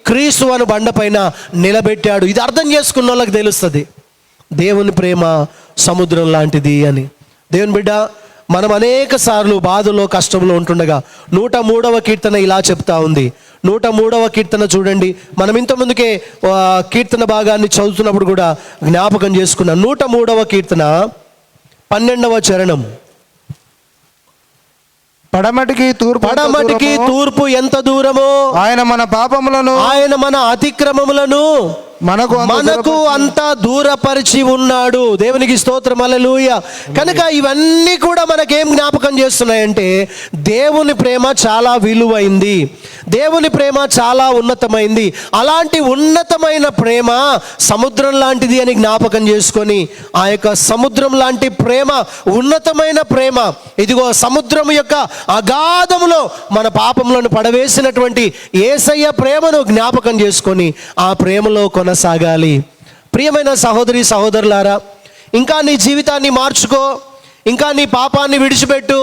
క్రీస్తు అను బండపైన నిలబెట్టాడు. ఇది అర్థం చేసుకున్న వాళ్ళకి తెలుస్తుంది దేవుని ప్రేమ సముద్రం లాంటిది అని. దేవుని బిడ్డ, మనం అనేక సార్లు బాధలో కష్టంలో ఉంటుండగా 103వ కీర్తన ఇలా చెప్తా ఉంది. 103వ కీర్తన చూడండి. మనం ఇంతకుముందుకే కీర్తన భాగాన్ని చదువుతున్నప్పుడు కూడా జ్ఞాపకం చేసుకున్నాం. 103వ కీర్తన 12వ చరణం. పడమటికి తూర్పు ఎంత దూరమో ఆయన మన అతిక్రమములను మనకు అంతా దూరపరిచి ఉన్నాడు. దేవునికి స్తోత్రం, హల్లెలూయా. కనుక ఇవన్నీ కూడా మనకేం జ్ఞాపకం చేస్తున్నాయంటే దేవుని ప్రేమ చాలా విలువైంది, దేవుని ప్రేమ చాలా ఉన్నతమైంది. అలాంటి ఉన్నతమైన ప్రేమ సముద్రం లాంటిది అని జ్ఞాపకం చేసుకొని ఆ యొక్క సముద్రం లాంటి ప్రేమ, ఉన్నతమైన ప్రేమ, ఇదిగో సముద్రం యొక్క అగాధములో మన పాపములను పడవేసినటువంటి యేసయ్య ప్రేమను జ్ఞాపకం చేసుకొని ఆ ప్రేమలో కొనసాగాలి. ప్రియమైన సహోదరి సహోదరులారా, ఇంకా నీ జీవితాన్ని మార్చుకో, ఇంకా నీ పాపాన్ని విడిచిపెట్టు.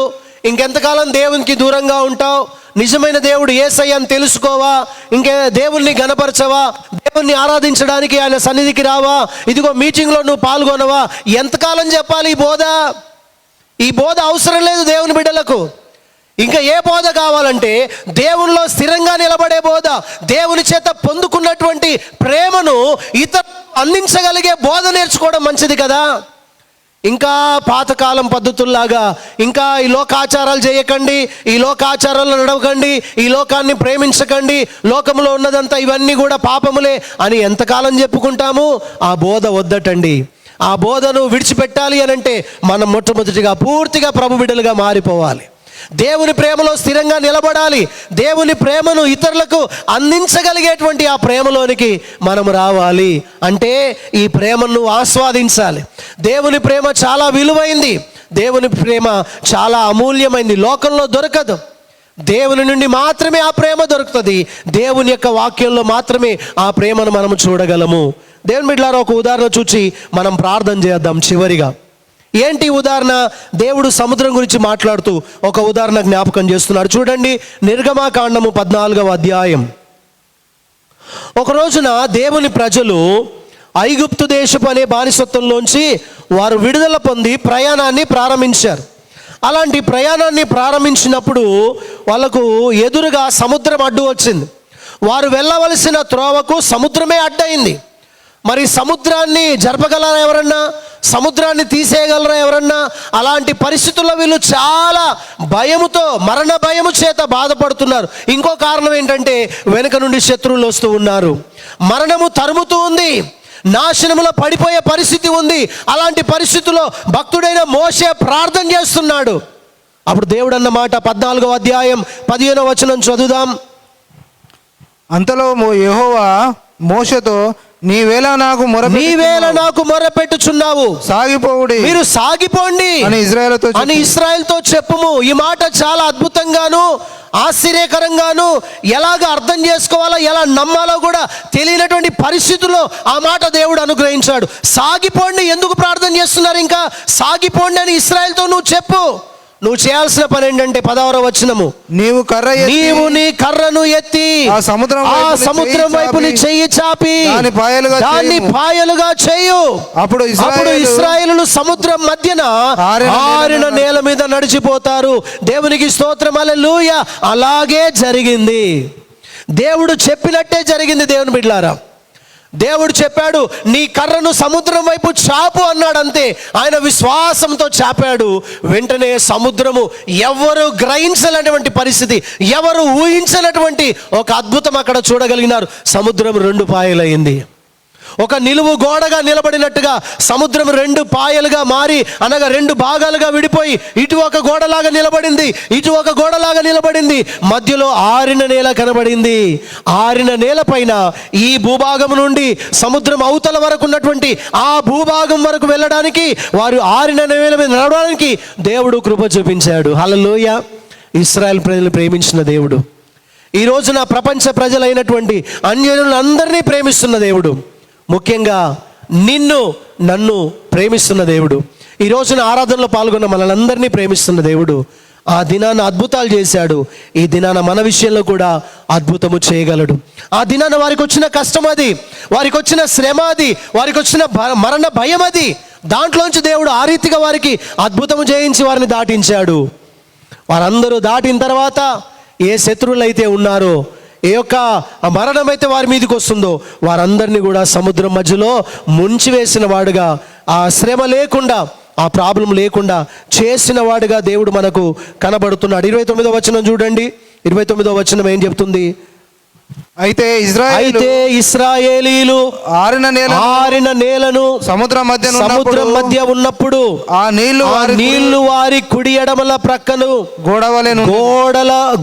ఇంకెంతకాలం దేవునికి దూరంగా ఉంటావు? నిజమైన దేవుడు యేసయ్య అని తెలుసుకోవా? ఇంకే దేవుణ్ణి గణపరచవా? దేవుణ్ణి ఆరాధించడానికి ఆయన సన్నిధికి రావా? ఇదిగో మీటింగ్లో నువ్వు పాల్గొనవా? ఎంతకాలం చెప్పాలి ఈ బోధ? ఈ బోధ అవసరం లేదు దేవుని బిడ్డలకు. ఇంకా ఏ బోధ కావాలంటే దేవునిలో స్థిరంగా నిలబడే బోధ, దేవుని చేత పొందుకున్నటువంటి ప్రేమను ఇతర అందించగలిగే బోధ నేర్చుకోవడం మంచిది కదా. ఇంకా పాతకాలం పద్ధతుల్లాగా ఇంకా ఈ లోకాచారాలు చేయకండి, ఈ లోకాచారాలు నడవకండి, ఈ లోకాన్ని ప్రేమించకండి, లోకంలో ఉన్నదంతా ఇవన్నీ కూడా పాపములే అని ఎంతకాలం చెప్పుకుంటాము? ఆ బోధ వద్దటండి. ఆ బోధను విడిచిపెట్టాలి అని అంటే మనం మొట్టమొదటిగా పూర్తిగా ప్రభు బిడ్డలుగా మారిపోవాలి. దేవుని ప్రేమలో స్థిరంగా నిలబడాలి. దేవుని ప్రేమను ఇతరులకు అందించగలిగేటువంటి ఆ ప్రేమలోనికి మనం రావాలి. అంటే ఈ ప్రేమను ఆస్వాదించాలి. దేవుని ప్రేమ చాలా విలువైంది, దేవుని ప్రేమ చాలా అమూల్యమైంది, లోకంలో దొరకదు. దేవుని నుండి మాత్రమే ఆ ప్రేమ దొరుకుతుంది. దేవుని యొక్క వాక్యంలో మాత్రమే ఆ ప్రేమను మనము చూడగలము. దేవుని బిడ్డలారా, ఒక ఉదాహరణ చూసి మనం ప్రార్థన చేద్దాం. చివరిగా ఏంటి ఉదాహరణ? దేవుడు సముద్రం గురించి మాట్లాడుతూ ఒక ఉదాహరణ జ్ఞాపకం చేస్తున్నాడు. చూడండి, నిర్గమాకాండము 14వ అధ్యాయం. ఒక రోజున దేవుని ప్రజలు ఐగుప్తు దేశపు అనే బానిసత్వంలోంచి వారు విడుదల పొంది ప్రయాణాన్ని ప్రారంభించారు. అలాంటి ప్రయాణాన్ని ప్రారంభించినప్పుడు వాళ్ళకు ఎదురుగా సముద్రం అడ్డు వచ్చింది. వారు వెళ్ళవలసిన త్రోవకు సముద్రమే అడ్డయింది. మరి సముద్రాన్ని జరపగలరా ఎవరన్నా? సముద్రాన్ని తీసేయగలరా ఎవరన్నా? అలాంటి పరిస్థితుల్లో వీళ్ళు చాలా భయముతో, మరణ భయము చేత బాధపడుతున్నారు. ఇంకో కారణం ఏంటంటే వెనుక నుండి శత్రువులు వస్తూ ఉన్నారు, మరణము తరుముతూ ఉంది, నాశనములో పడిపోయే పరిస్థితి ఉంది. అలాంటి పరిస్థితుల్లో భక్తుడైన మోషే ప్రార్థన చేస్తున్నాడు. అప్పుడు దేవుడు అన్న మాట 14వ అధ్యాయం 15వ వచనం చదువుదాం. అంతలో యెహోవా మోషేతో, నీవేళ నాకు మొరపెట్టుచున్నావు, సాగిపోవుడి, మీరు సాగిపోండి అని ఇశ్రాయేలుతో చెప్పుము. ఈ మాట చాలా అద్భుతంగాను ఆశ్చర్యకరంగాను, ఎలాగ అర్థం చేసుకోవాలో ఎలా నమ్మాలో కూడా తెలియనటువంటి పరిస్థితుల్లో ఆ మాట దేవుడు అనుగ్రహించాడు. సాగిపోండి, ఎందుకు ప్రార్థన చేస్తున్నారు? ఇంకా సాగిపోండి అని ఇశ్రాయేలుతో నువ్వు చెప్పు. నువ్వు చేయాల్సిన పని ఏంటంటే 16వ వచనము, నీవు నీ కర్రను ఎత్తి ఆ సముద్రం వైపు నీ చెయ్యి చాపి దాన్ని పాయలుగా చేయు. అప్పుడు ఇశ్రాయేలులు సముద్రం మధ్యన ఆరిన నేల మీద నడిచిపోతారు. దేవునికి స్తోత్రం, హల్లెలూయా. అలాగే జరిగింది. దేవుడు చెప్పినట్టే జరిగింది. దేవుని బిడ్డలారా, దేవుడు చెప్పాడు, నీ కర్రను సముద్రం వైపు చాపు అన్నాడు. అంతే, ఆయన విశ్వాసంతో చాపాడు. వెంటనే సముద్రము ఎవరు గ్రహించలేనటువంటి పరిస్థితి, ఎవరు ఊహించనటువంటి ఒక అద్భుతం అక్కడ చూడగలిగినారు. సముద్రం 2 పాయలైంది. ఒక నిలువు గోడగా నిలబడినట్టుగా సముద్రం 2 పాయలుగా మారి, అనగా 2 భాగాలుగా విడిపోయి, ఇటు ఒక గోడలాగా నిలబడింది, ఇటు ఒక గోడలాగా నిలబడింది. మధ్యలో ఆరిన నేల కనబడింది. ఆరిన నేల పైన ఈ భూభాగం నుండి సముద్రం అవతల వరకు ఉన్నటువంటి ఆ భూభాగం వరకు వెళ్ళడానికి, వారు ఆరిన నేల మీద నడవడానికి దేవుడు కృప చూపించాడు. హల్లెలూయా. ఇశ్రాయేల్ ప్రజలను ప్రేమించిన దేవుడు ఈ రోజున ప్రపంచ ప్రజలైనటువంటి అన్యజనులందరినీ ప్రేమిస్తున్న దేవుడు, ముఖ్యంగా నిన్ను నన్ను ప్రేమిస్తున్న దేవుడు, ఈ రోజున ఆరాధనలో పాల్గొన్న మనలందరినీ ప్రేమిస్తున్న దేవుడు ఆ దినాన అద్భుతాలు చేశాడు. ఈ దినాన మన విషయంలో కూడా అద్భుతము చేయగలడు. ఆ దినాన వారికి వచ్చిన కష్టం అది, వారికి వచ్చిన శ్రమ అది, వారికి వచ్చిన మరణ భయం అది, దాంట్లోంచి దేవుడు ఆ రీతిగా వారికి అద్భుతము చేయించి వారిని దాటించాడు. వారందరూ దాటిన తర్వాత ఏ శత్రువులు అయితే ఉన్నారో, ఏ యొక్క మరణం అయితే వారి మీదకి వస్తుందో, వారందరినీ కూడా సముద్రం మధ్యలో ముంచివేసిన వాడుగా, ఆ శ్రమ లేకుండా, ఆ ప్రాబ్లం లేకుండా చేసిన వాడుగా దేవుడు మనకు కనబడుతున్నాడు. 29వ వచనం చూడండి. 29వ వచనం ఏం చెప్తుంది? అయితే ఇశ్రాయేలీలు ఆరిన నేలను సముద్రం మధ్య ఉన్నప్పుడు ఆ నీళ్లు వారి కుడి ఎడమల ప్రక్కను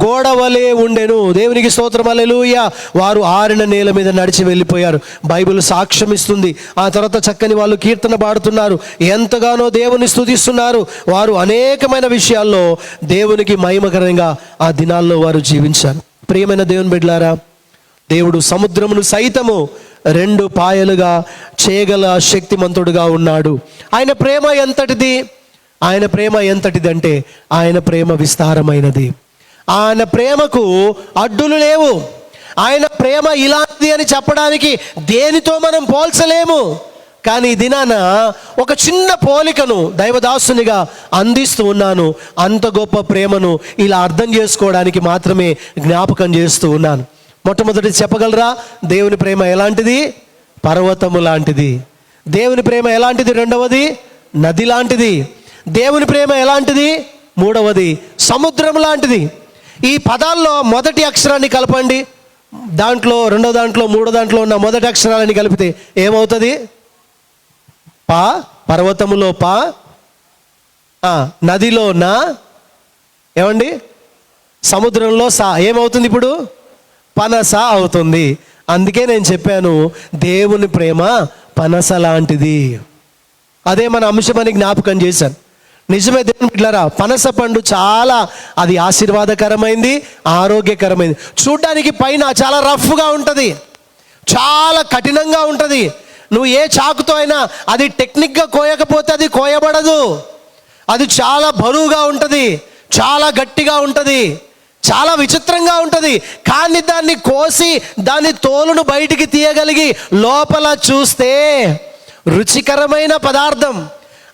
గోడవలే ఉండెను. దేవునికి స్తోత్రం, హల్లెలూయా. వారు ఆరిన నేల మీద నడిచి వెళ్ళిపోయారు. బైబిల్ సాక్ష్యం ఇస్తుంది. ఆ తర్వాత చక్కని వాళ్ళు కీర్తన పాడుతున్నారు, ఎంతగానో దేవుని స్తుతిస్తున్నారు. వారు అనేకమైన విషయాల్లో దేవునికి మహిమకరంగా ఆ దినాల్లో వారు జీవించారు. ప్రియమైన దేవుని బిడ్డలారా, దేవుడు సముద్రమును సైతము 2 పాయలుగా చేయగల శక్తిమంతుడుగా ఉన్నాడు. ఆయన ప్రేమ ఎంతటిది? ఆయన ప్రేమ ఎంతటిదంటే ఆయన ప్రేమ విస్తారమైనది. ఆయన ప్రేమకు అడ్డులు లేవు. ఆయన ప్రేమ ఇలాంటిది అని చెప్పడానికి దేనితో మనం పోల్చలేము. కానీ ఈ దినాన ఒక చిన్న పోలికను దైవదాసునిగా అందిస్తూ ఉన్నాను. అంత గొప్ప ప్రేమను ఇలా అర్థం చేసుకోవడానికి మాత్రమే జ్ఞాపకం చేస్తూ ఉన్నాను. మొట్టమొదటి చెప్పగలరా? దేవుని ప్రేమ ఎలాంటిది? పర్వతము లాంటిది. దేవుని ప్రేమ ఎలాంటిది? రెండవది నది లాంటిది. దేవుని ప్రేమ ఎలాంటిది? మూడవది సముద్రం లాంటిది. ఈ పదాల్లో మొదటి అక్షరాన్ని కలపండి, దాంట్లో రెండో దాంట్లో మూడో దాంట్లో ఉన్న మొదటి అక్షరాలని కలిపితే ఏమవుతుంది? పా. పర్వతములో పా, నదిలో నా, ఏమండి సముద్రంలో సా. ఏమవుతుంది ఇప్పుడు? పనస అవుతుంది. అందుకే నేను చెప్పాను దేవుని ప్రేమ పనస లాంటిది. అదే మన అంశమని జ్ఞాపకం చేశాను. నిజమే దేవుని బిడ్డలారా, పనస పండు చాలా అది ఆశీర్వాదకరమైంది, ఆరోగ్యకరమైంది. చూడ్డానికి పైన చాలా రఫ్గా ఉంటుంది, చాలా కఠినంగా ఉంటుంది. నువ్వు ఏ చాకుతో అయినా అది టెక్నిక్గా కోయకపోతే అది కోయబడదు. అది చాలా బరువుగా ఉంటుంది, చాలా గట్టిగా ఉంటుంది, చాలా విచిత్రంగా ఉంటుంది. కానీ దాన్ని కోసి దాని తోలును బయటికి తీయగలిగి లోపల చూస్తే రుచికరమైన పదార్థం.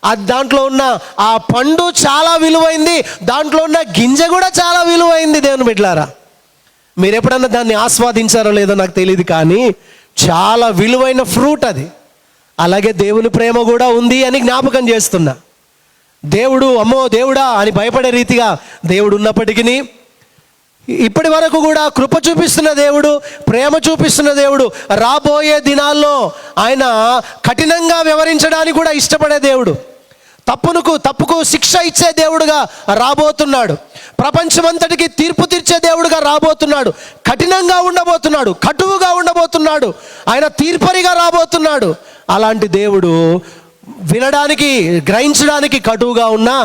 అది దాంట్లో ఉన్న ఆ పండు చాలా విలువైంది, దాంట్లో ఉన్న గింజ కూడా చాలా విలువైంది. దేవుని బిడ్డలారా, మీరు ఎప్పుడన్నా దాన్ని ఆస్వాదించారో లేదో నాకు తెలియదు, కానీ చాలా విలువైన ఫ్రూట్ అది. అలాగే దేవుని ప్రేమ కూడా ఉంది అని జ్ఞాపకం చేస్తున్నా. దేవుడు అమ్మో దేవుడా అని భయపడే రీతిగా దేవుడు ఉన్నప్పటికీ ఇప్పటి వరకు కూడా కృప చూపిస్తున్న దేవుడు, ప్రేమ చూపిస్తున్న దేవుడు. రాబోయే దినాల్లో ఆయన కఠినంగా వ్యవహరించడానికి కూడా ఇష్టపడే దేవుడు. తప్పుకు శిక్ష ఇచ్చే దేవుడుగా రాబోతున్నాడు. ప్రపంచమంతటికి తీర్పు తీర్చే దేవుడుగా రాబోతున్నాడు. కఠినంగా ఉండబోతున్నాడు, కటువుగా ఉండబోతున్నాడు. ఆయన తీర్పరిగా రాబోతున్నాడు. అలాంటి దేవుడు వినడానికి, గ్రహించడానికి కటువుగా ఉన్నా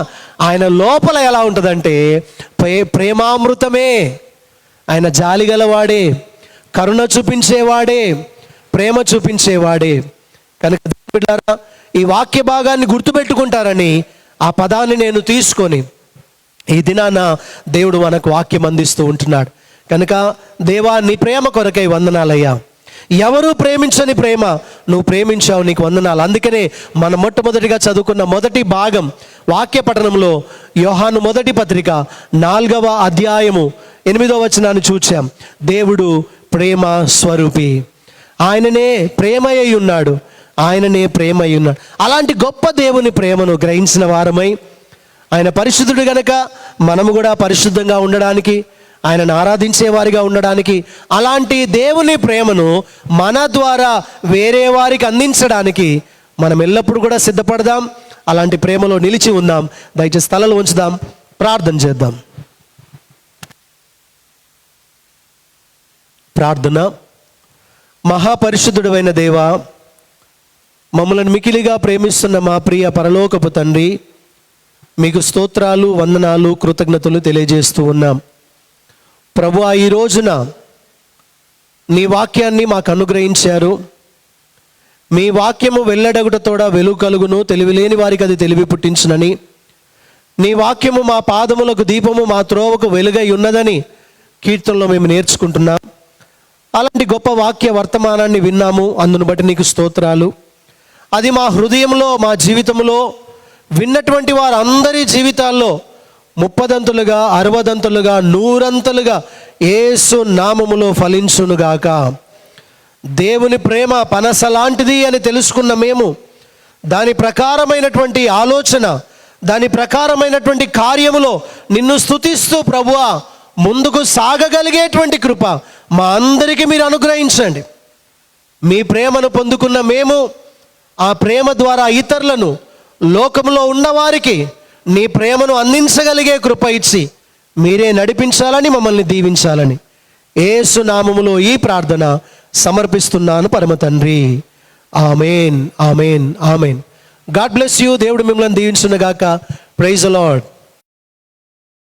ఆయన లోపల ఎలా ఉంటుందంటే ప్రేమామృతమే. ఆయన జాలి గలవాడే, కరుణ చూపించేవాడే, ప్రేమ చూపించేవాడే. కనుక బిడ్డలారా, ఈ వాక్య భాగాన్ని గుర్తుపెట్టుకుంటారని ఆ పదాన్ని నేను తీసుకొని ఈ దినాన దేవుడు మనకు వాక్యం అందిస్తూ ఉంటున్నాడు. కనుక దేవా, నీ ప్రేమ కొరకై వందనాలయ్యా. ఎవరు ప్రేమించని ప్రేమ నువ్వు ప్రేమించావు, నీకు వందనాలు. అందుకనే మనం మొట్టమొదటిగా చదువుకున్న మొదటి భాగం వాక్య పఠనంలో యోహాను మొదటి పత్రిక 4వ అధ్యాయము 8వ వచనాన్ని చూచాం. దేవుడు ప్రేమ స్వరూపి, ఆయననే ప్రేమ అయి ఉన్నాడు, ఆయననే ప్రేమ అయి ఉన్నాడు. అలాంటి గొప్ప దేవుని ప్రేమను గ్రహించిన వారమై, ఆయన పరిశుద్ధుడు గనక మనము కూడా పరిశుద్ధంగా ఉండడానికి, ఆయనను ఆరాధించే వారిగా ఉండడానికి, అలాంటి దేవుని ప్రేమను మన ద్వారా వేరే వారికి అందించడానికి మనం ఎల్లప్పుడూ కూడా సిద్ధపడదాం. అలాంటి ప్రేమలో నిలిచి ఉందాం. దయచేసి తలలు ఉంచుదాం, ప్రార్థన చేద్దాం. ప్రార్థన. మహాపరిశుద్ధుడైన దేవా, మమ్మల్ని మికిలిగా ప్రేమిస్తున్న మా ప్రియ పరలోకపు తండ్రి, మీకు స్తోత్రాలు, వందనాలు, కృతజ్ఞతలు తెలియజేస్తూ ఉన్నాం. ప్రభువా, ఈ రోజున నీ వాక్యాన్ని మాకు అనుగ్రహించారు. మీ వాక్యము వెల్లడగుటతోడ వెలుగు కలుగును, తెలివి లేని వారికి అది తెలివి పుట్టించునని, నీ వాక్యము మా పాదములకు దీపము, మా త్రోవకు వెలుగై ఉన్నదని కీర్తనలో మేము నేర్చుకుంటున్నాం. అలాంటి గొప్ప వాక్య వర్తమానాన్ని విన్నాము, అందును బట్టి నీకు స్తోత్రాలు. అది మా హృదయంలో, మా జీవితంలో విన్నటువంటి వారందరి జీవితాల్లో 30దంతులుగా, 60దంతులుగా, 100అంతలుగా యేసు నామములో ఫలించునుగాక. దేవుని ప్రేమ పనస లాంటిది అని తెలుసుకున్న మేము దాని ప్రకారమైనటువంటి ఆలోచన, దాని ప్రకారమైనటువంటి కార్యములో నిన్ను స్తుతిస్తూ ప్రభువా ముందుకు సాగగలిగేటువంటి కృప మా అందరికీ మీరు అనుగ్రహించండి. మీ ప్రేమను పొందుకున్న మేము ఆ ప్రేమ ద్వారా ఇతరులను, లోకంలో ఉన్నవారికి నీ ప్రేమను అందించగలిగే కృప ఇచ్చి మీరే నడిపించాలని, మమ్మల్ని దీవించాలని యేసు నామములో ఈ ప్రార్థన సమర్పిస్తున్నాను పరమ తండ్రి. Amen, amen, amen. God bless you. దేవుడు మిమ్మల్ని దీవించునుగాక. Praise the lord.